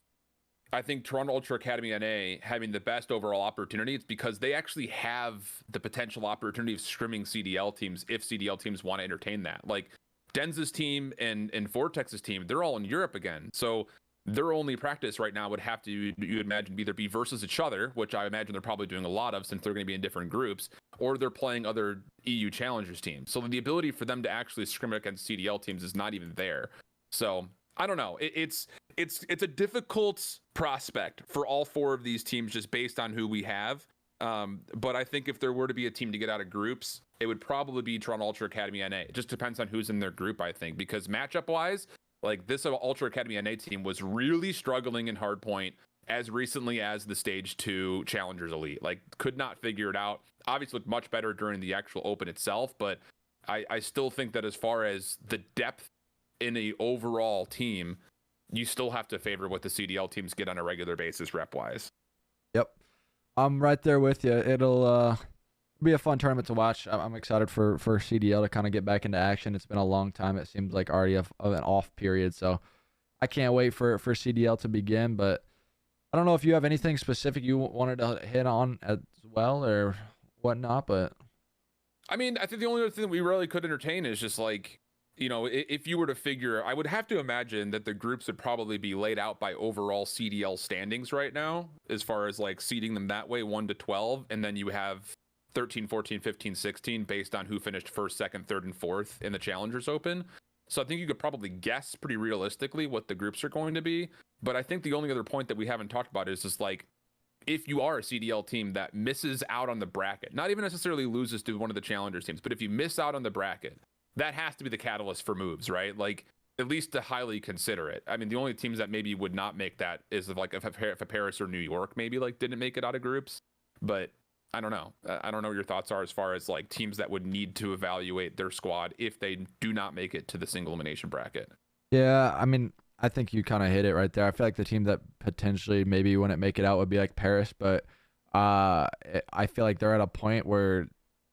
I think, Toronto Ultra Academy NA having the best overall opportunity, it's because they actually have the potential opportunity of scrimming CDL teams if CDL teams want to entertain that. Like, Denz's team and Vortex's team, they're all in Europe again. So their only practice right now would have to, you imagine, either be versus each other, which I imagine they're probably doing a lot of since they're going to be in different groups, or they're playing other EU challengers teams. So the ability for them to actually scrim against CDL teams is not even there. So I don't know. It's a difficult prospect for all 4 of these teams just based on who we have. But I think if there were to be a team to get out of groups, it would probably be Toronto Ultra Academy NA. It just depends on who's in their group, I think, because matchup wise, like, this Ultra Academy NA team was really struggling in hardpoint as recently as the stage 2 Challengers Elite. Like, could not figure it out. Obviously looked much better during the actual open itself, but I still think that as far as the depth in a overall team, you still have to favor what the CDL teams get on a regular basis rep wise. Yep, I'm right there with you. It'll be a fun tournament to watch. I'm excited for CDL to kind of get back into action. It's been a long time. It seems like already of an off period, so I can't wait for CDL to begin. But I don't know if you have anything specific you wanted to hit on as well or whatnot. But I mean, I think the only other thing that we really could entertain is just like, if you were to figure, I would have to imagine that the groups would probably be laid out by overall CDL standings right now, as far as like seeding them that way, 1 to 12, and then you have 13, 14, 15, 16 based on who finished 1st, 2nd, 3rd, and 4th in the Challengers Open. So I think you could probably guess pretty realistically what the groups are going to be. But I think the only other point that we haven't talked about is just like, if you are a CDL team that misses out on the bracket, not even necessarily loses to one of the Challengers teams, but if you miss out on the bracket, that has to be the catalyst for moves, right? Like, at least to highly consider it. I mean, the only teams that maybe would not make that is like if a Paris or New York maybe like didn't make it out of groups. But I don't know. I don't know what your thoughts are as far as like teams that would need to evaluate their squad if they do not make it to the single elimination bracket. yeah, I mean, I think you kind of hit it right there. I feel like the team that potentially maybe wouldn't make it out would be like Paris, but I feel like they're at a point where,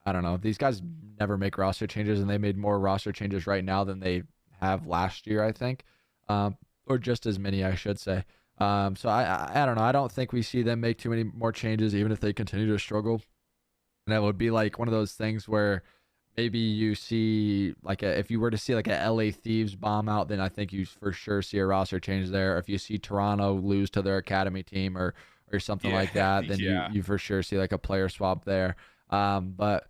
I don't know, these guys never make roster changes, and they made more roster changes right now than they have last year, I think, or just as many, I should say. So I don't know. I don't think we see them make too many more changes, even if they continue to struggle. And that would be like one of those things where maybe you see like if you were to see like a LA Thieves bomb out, then I think you for sure see a roster change there. If you see Toronto lose to their academy team or something like that, then you for sure see like a player swap there. But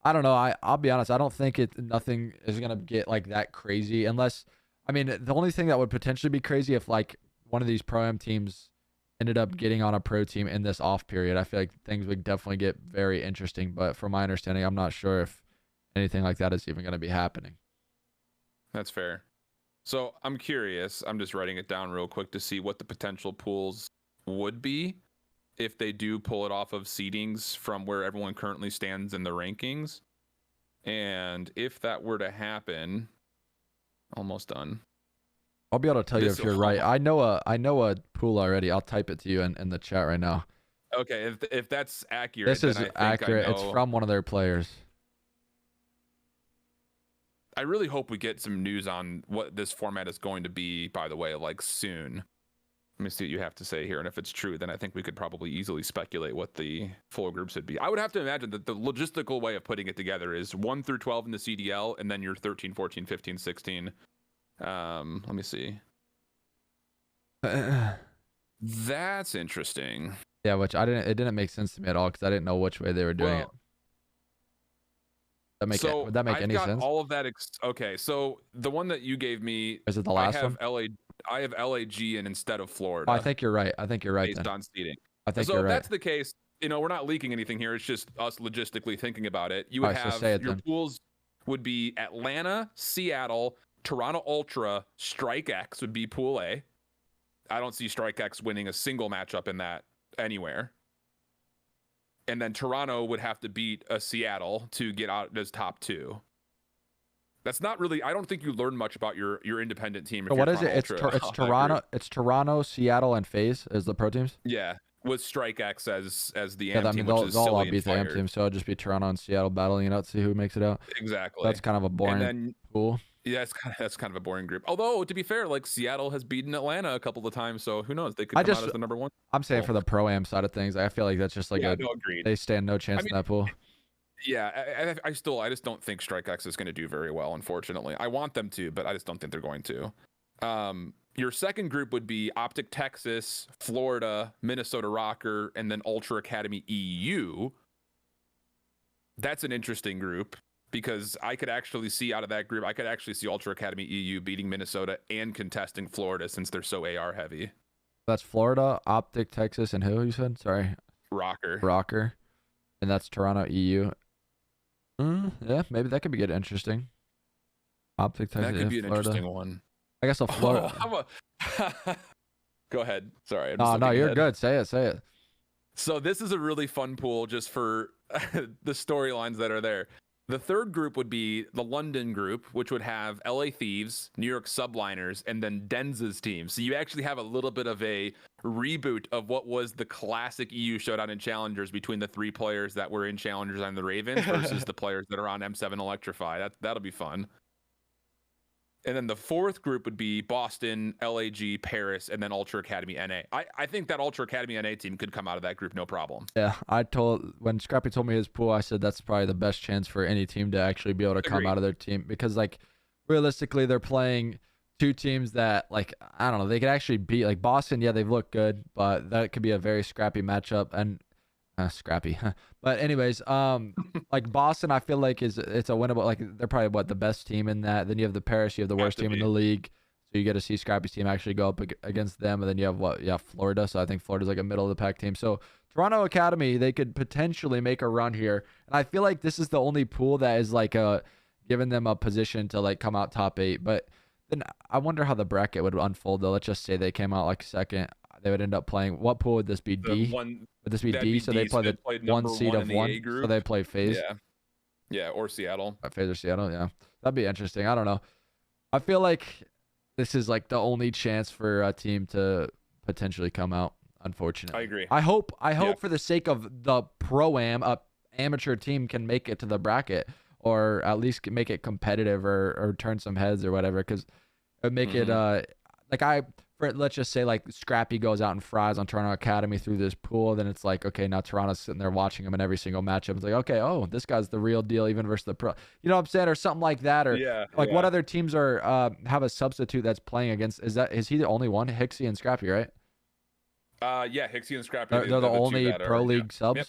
I don't know. I'll be honest. I don't think nothing is gonna get like that crazy unless, I mean, the only thing that would potentially be crazy if like one of these pro-am teams ended up getting on a pro team in this off period. I feel like things would definitely get very interesting. But from my understanding, I'm not sure if anything like that is even going to be happening. That's fair. So I'm curious. I'm just writing it down real quick to see what the potential pools would be if they do pull it off of seedings from where everyone currently stands in the rankings. And if that were to happen, almost done. I'll be able to tell you if you're right. I know a pool already. I'll type it to you in the chat right now. Okay, if that's accurate. This is accurate. It's from one of their players. I really hope we get some news on what this format is going to be, by the way, like soon. Let me see what you have to say here. And if it's true, then I think we could probably easily speculate what the full groups would be. I would have to imagine that the logistical way of putting it together is 1 through 12 in the CDL, and then your 13, 14, 15, 16. Let me see. That's interesting. Yeah, which it didn't make sense to me at all because I didn't know which way they were doing it. Would that make any sense? All of that. Okay, so the one that you gave me, is it the last one? I have LAG in instead of Florida. Oh, I think you're right. Based on seeding. I think so you're right. If that's the case, we're not leaking anything here. It's just us logistically thinking about it. You would have your pools would be Atlanta, Seattle, Toronto Ultra, Strike X would be Pool A. I don't see Strike X winning a single matchup in that anywhere. And then Toronto would have to beat a Seattle to get out as top 2. That's not really. I don't think you learn much about your independent team. So what is it? It's Toronto. It's Toronto, Seattle, and FaZe as the pro teams. Yeah, with Strike X as the AM team. They'll all beat the AM team, so it'll just be Toronto and Seattle battling it out to see who makes it out. Exactly. That's kind of a boring pool. Yeah, that's kind of a boring group. Although, to be fair, like Seattle has beaten Atlanta a couple of times, so who knows? They could come out as the number 1. I'm saying for the pro-am side of things, I feel like that's just like they stand no chance in that pool. Yeah, I just don't think Strike X is going to do very well, unfortunately. I want them to, but I just don't think they're going to. Your second group would be Optic Texas, Florida, Minnesota Rokkr, and then Ultra Academy EU. That's an interesting group. Because I could actually see out of that group, I could actually see Ultra Academy EU beating Minnesota and contesting Florida since they're so AR heavy. That's Florida, Optic, Texas, and who you said? Sorry. Rokkr. And that's Toronto, EU. Yeah, maybe that could be good. Interesting. Optic, Texas, that could be an Florida. Interesting one. I guess Florida. Go ahead. Sorry. No, you're good. Say it. So this is a really fun pool just for the storylines that are there. The third group would be the London group, which would have LA Thieves, New York Subliners, and then Denz's team. So you actually have a little bit of a reboot of what was the classic EU Showdown in Challengers between the 3 players that were in Challengers and the Ravens versus the players that are on M7 Electrify. That'll be fun. And then the fourth group would be Boston, LAG, Paris, and then Ultra Academy NA. I think that Ultra Academy NA team could come out of that group no problem. Yeah, when Scrappy told me his pool, I said that's probably the best chance for any team to actually be able to come out of their team because, like, realistically, they're playing 2 teams that, like, I don't know, they could actually beat. Like Boston, yeah, they've looked good, but that could be a very scrappy matchup and scrappy. But anyways, like Boston, I feel like it's a winnable. Like they're probably the best team in that. Then you have the Paris, you have the worst team in the league. So you get to see Scrappy's team actually go up against them, and then you have Florida. So I think Florida's like a middle of the pack team. So Toronto Academy, they could potentially make a run here, and I feel like this is the only pool that is like giving them a position to like come out top 8. But then I wonder how the bracket would unfold though. Let's just say they came out like second. They would end up playing. What pool would this be? D. Would this be D? So they play the 1 seed of 1. So they play FaZe. Yeah, or Seattle. FaZe or Seattle. Yeah, that'd be interesting. I don't know. I feel like this is like the only chance for a team to potentially come out. Unfortunately, I agree. I hope for the sake of the pro-am, a amateur team can make it to the bracket, or at least make it competitive or turn some heads or whatever, because it would make it let's just say like Scrappy goes out and fries on Toronto Academy through this pool, then it's like, okay, now Toronto's sitting there watching him in every single matchup. It's like, okay, oh, this guy's the real deal even versus the pro. You know what I'm saying? Or something like that. Or what other teams are have a substitute that's playing against? Is he the only one? Hixie and Scrappy, right? Yeah, Hixie and Scrappy. They're the only pro league subs. Yep.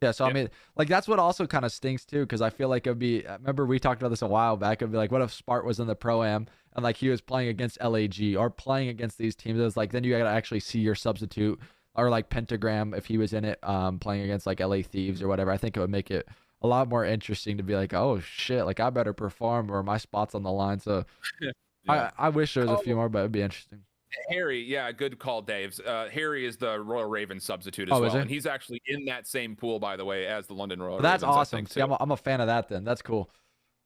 Yeah, so I mean, like that's what also kind of stinks too, because I feel like it'd be. Remember we talked about this a while back. It'd be like, what if Spart was in the pro-am and like he was playing against LAG or playing against these teams? It was like then you gotta actually see your substitute, or like Pentagram if he was in it, playing against like LA Thieves or whatever. I think it would make it a lot more interesting to be like, oh shit, like I better perform or my spot's on the line. So I wish there was a few more, but it'd be interesting. Harry, yeah, good call, Dave's. Harry is the Royal Raven substitute as well, and he's actually in that same pool, by the way, as the London Royal Ravens. That's awesome. See, I'm a fan of that. Then that's cool.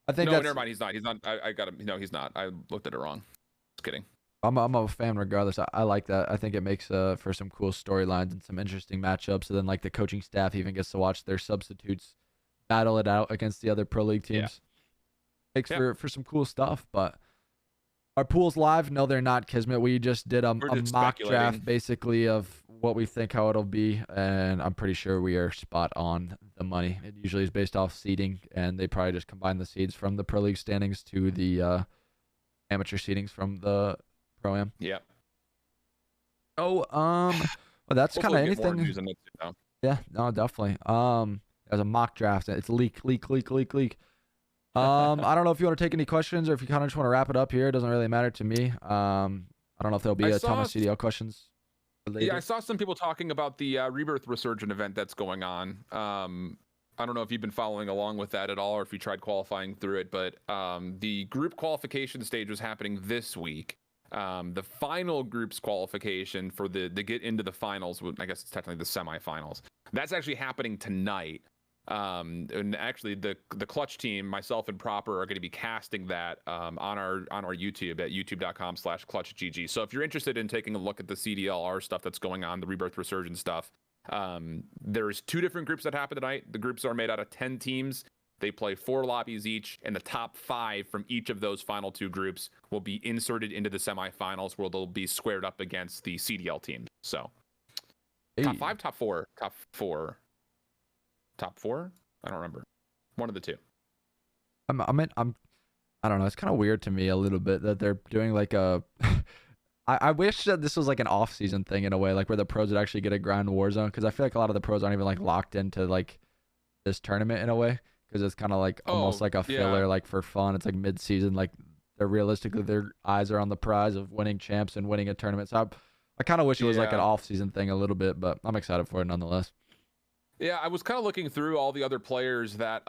I think never mind. He's not. He's not. I got him. No, he's not. I looked at it wrong. Just kidding. I'm a fan regardless. I like that. I think it makes for some cool storylines and some interesting matchups. And then like the coaching staff even gets to watch their substitutes battle it out against the other pro league teams. Makes for some cool stuff, but. Our pool's live. No, they're not, Kismet. We just did a mock draft, basically, of what we think how it'll be, and I'm pretty sure we are spot on the money. It usually is based off seeding, and they probably just combine the seeds from the Pro League standings to the amateur seedings from the Pro-Am. Yeah. Oh, well, that's kind of anything. Yeah, no, definitely. As a mock draft, it's leak. I don't know if you want to take any questions or if you kind of just want to wrap it up here. It doesn't really matter to me. I don't know if there'll be a ton of CDL questions related. Yeah, I saw some people talking about the Rebirth Resurgent event that's going on. I don't know if you've been following along with that at all or if you tried qualifying through it, but the group qualification stage was happening this week. The final group's qualification for the get into the finals, I guess it's technically the semifinals, that's actually happening tonight. And actually the Clutch team, myself and Proper, are going to be casting that on our YouTube at youtube.com/clutchgg. So if you're interested in taking a look at the CDLR stuff that's going on, the Rebirth Resurgence stuff, there's 2 different groups that happen tonight. The groups are made out of 10 teams. They play 4 lobbies each, and the top 5 from each of those final 2 groups will be inserted into the semifinals, where they'll be squared up against the CDL teams. So top 5, top 4. Top 4? I don't remember. One of the 2. I don't know. It's kind of weird to me a little bit that they're doing like a. I wish that this was like an off-season thing in a way, like where the pros would actually get a grind Warzone, because I feel like a lot of the pros aren't even like locked into like this tournament in a way, because it's kind of like almost like a filler, like for fun. It's like mid-season, like they're realistically their eyes are on the prize of winning champs and winning a tournament. So I kind of wish it was like an off-season thing a little bit, but I'm excited for it nonetheless. Yeah, I was kind of looking through all the other players that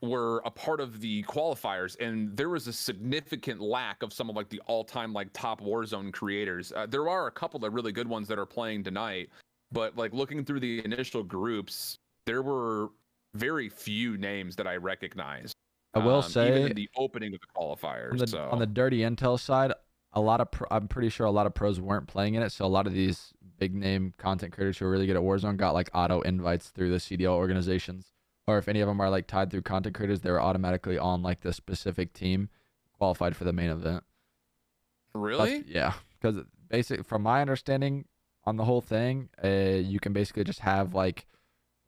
were a part of the qualifiers, and there was a significant lack of some of like the all-time like top Warzone creators. There are a couple of really good ones that are playing tonight, but like looking through the initial groups, there were very few names that I recognized. I will say, even in the opening of the qualifiers. On the dirty intel side, I'm pretty sure a lot of pros weren't playing in it, so a lot of these big name content creators who are really good at Warzone got like auto invites through the CDL organizations, or if any of them are like tied through content creators, they're automatically on like the specific team qualified for the main event. Really? Yeah, because basically from my understanding on the whole thing, you can basically just have like,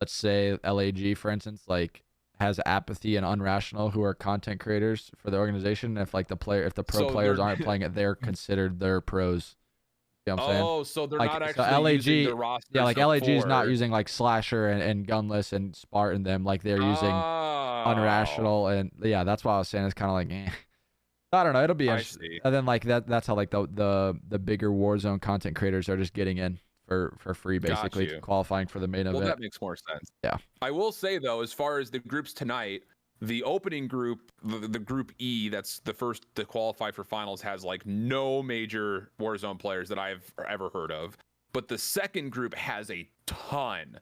let's say LAG for instance, like has Apathy and Unrational, who are content creators for the organization. If like the pro players aren't playing it, they're considered their pros. You know what I'm saying? Oh, so they're like, not actually using the roster. Yeah, like LAG is not using like Slasher and Gunless and Spart and them. Like they're using Unrational, and yeah, that's why I was saying it's kind of like, I don't know. It'll be interesting. And then like that's how like the bigger Warzone content creators are just getting in for free, basically qualifying for the main event. Well, that makes more sense. Yeah. I will say though, as far as the groups tonight, the opening group, the group E, that's the first to qualify for finals, has like no major Warzone players that I've ever heard of. But the second group has a ton,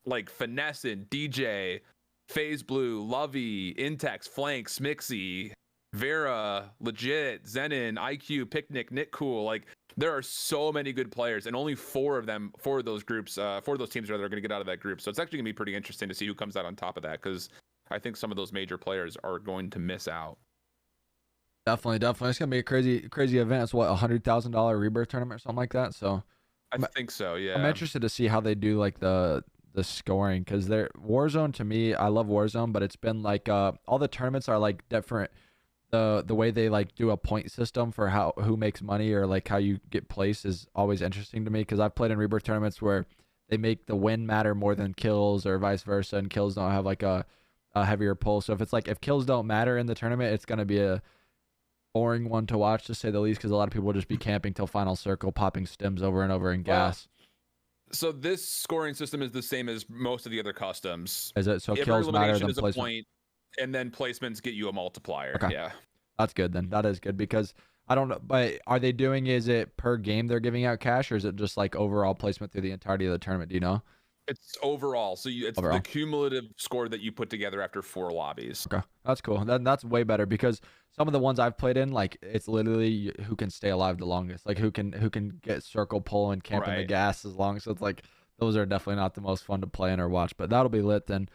like Finessin, DJ, FaZe Blue, Lovey, Intex, Flank, Smixy, Vera, Legit, Zenin, IQ, Picnic, Nick Cool. Like there are so many good players, and only 4 of those groups, 4 of those teams are going to get out of that group. So it's actually going to be pretty interesting to see who comes out on top of that, because I think some of those major players are going to miss out. Definitely. It's gonna be a crazy event. It's what, $100,000 rebirth tournament or something like that. So I think so. Yeah. I'm interested to see how they do like the scoring, because they're Warzone, to me, I love Warzone, but it's been like all the tournaments are like different. The way they like do a point system for who makes money, or like how you get placed, is always interesting to me, because I've played in rebirth tournaments where they make the win matter more than kills, or vice versa, and kills don't have like a heavier pull. So if it's like, if kills don't matter in the tournament, it's gonna be a boring one to watch, to say the least, because a lot of people will just be camping till final circle, popping stims over and over in gas. So this scoring system is the same as most of the other customs. Is it? So Every kills matter than elimination is a placement? point, and then placements get you a multiplier. Okay. Yeah. That's good then. That is good, because I don't know, but are they doing, is it per game they're giving out cash, or is it just like overall placement through the entirety of the tournament? Do you know? It's overall. So it's Overall. the cumulative score that you put together after 4 lobbies. Okay, that's cool. That's way better, because some of the ones I've played in, like, it's literally who can stay alive the longest, like who can get circle pull and camp in the Right. gas as long. So it's like, those are definitely not the most fun to play in or watch, but that'll be lit then.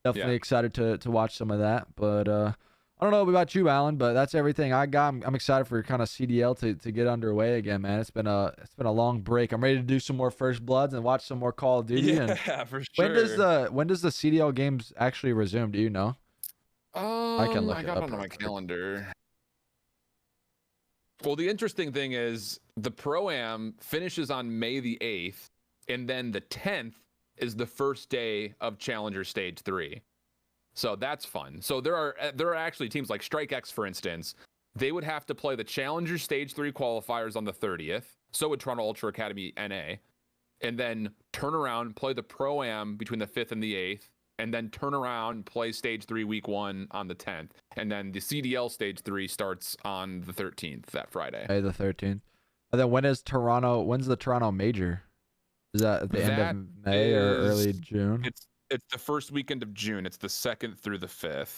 Definitely excited to watch some of that. But I don't know about you, Alan, but that's everything I got. I'm excited for kind of CDL to get underway again, man. It's been a long break. I'm ready to do some more First Bloods and watch some more Call of Duty. Yeah, for sure. When does the CDL games actually resume? Do you know? I can look I it got up it on my real quick. calendar. Well, the interesting thing is the Pro-Am finishes on May the 8th, and then the 10th is the first day of Challenger Stage 3. So that's fun. So there are actually teams like StrikeX, for instance. They would have to play the Challenger Stage 3 qualifiers on the 30th. So would Toronto Ultra Academy NA. And then turn around, play the Pro-Am between the 5th and the 8th. And then turn around, play Stage 3 Week 1 on the 10th. And then the CDL Stage 3 starts on the 13th, that Friday. May the 13th. And then when's the Toronto Major? Is that at the end of May or early June? It's the first weekend of June. It's the 2nd through the 5th.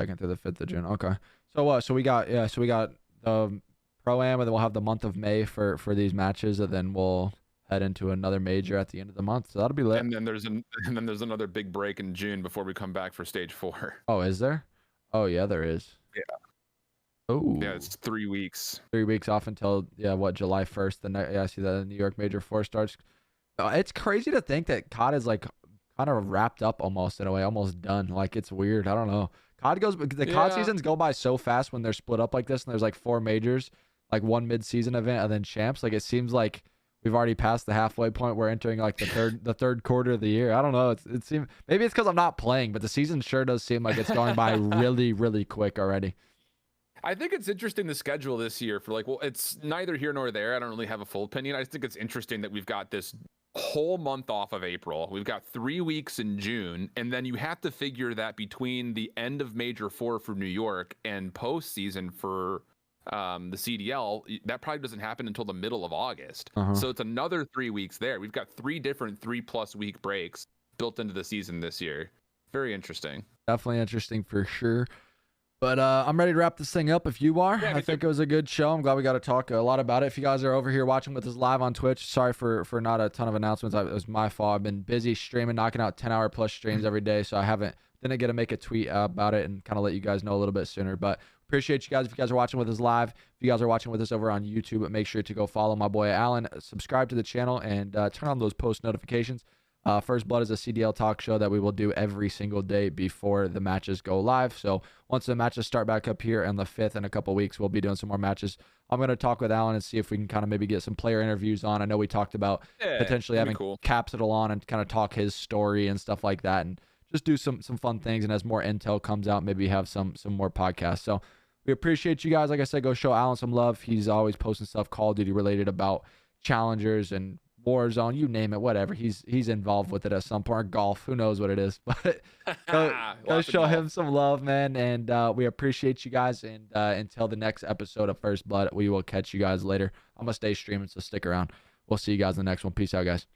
2nd through the 5th of June. Okay. So we got the Pro-Am, and then we'll have the month of May for these matches, and then we'll head into another major at the end of the month. So that'll be lit. And then there's another big break in June before we come back for Stage 4. Oh, is there? Oh yeah, there is. Yeah. Oh. Yeah, it's 3 weeks. 3 weeks off until July 1st. I see the New York Major 4 starts. It's crazy to think that COD is like kind of wrapped up almost in a way, almost done. Like, it's weird. I don't know. COD seasons go by so fast when they're split up like this, and there's like 4 majors, like 1 mid-season event, and then champs. Like, it seems like we've already passed the halfway point. We're entering like the third quarter of the year. I don't know. It seems, maybe it's because I'm not playing, but the season sure does seem like it's going by really, really quick already. I think it's interesting the schedule this year for it's neither here nor there. I don't really have a full opinion. I just think it's interesting that we've got this whole month off of April. We've got 3 weeks in June, and then you have to figure that between the end of Major 4 for New York and postseason for the CDL, that probably doesn't happen until the middle of August. So it's another 3 weeks there. We've got 3 different 3+ week breaks built into the season this year. Very interesting. Definitely interesting for sure. But I'm ready to wrap this thing up if you are. I think it was a good show. I'm glad we got to talk a lot about it. If you guys are over here watching with us live on Twitch, sorry for not a ton of announcements. It was my fault. I've been busy streaming, knocking out 10-hour plus streams every day, so I didn't get to make a tweet about it and kind of let you guys know a little bit sooner. But appreciate you guys. If you guys are watching with us live, if you guys are watching with us over on YouTube, make sure to go follow my boy Alan, subscribe to the channel, and turn on those post notifications. First Blood is a CDL talk show that we will do every single day before the matches go live. So once the matches start back up here on the 5th in a couple weeks, we'll be doing some more matches. I'm going to talk with Alan and see if we can kind of maybe get some player interviews on. I know we talked about potentially having Capsidal on and kind of talk his story and stuff like that, and just do some fun things. And as more intel comes out, maybe have some more podcasts. So we appreciate you guys. Like I said, go show Alan some love. He's always posting stuff Call of Duty related about challengers and Warzone, you name it, whatever. He's involved with it at some point. Golf, who knows what it is, but go show him some love, man. And we appreciate you guys. And until the next episode of First Blood, we will catch you guys later. I'm gonna stay streaming, so stick around. We'll see you guys in the next one. Peace out, guys.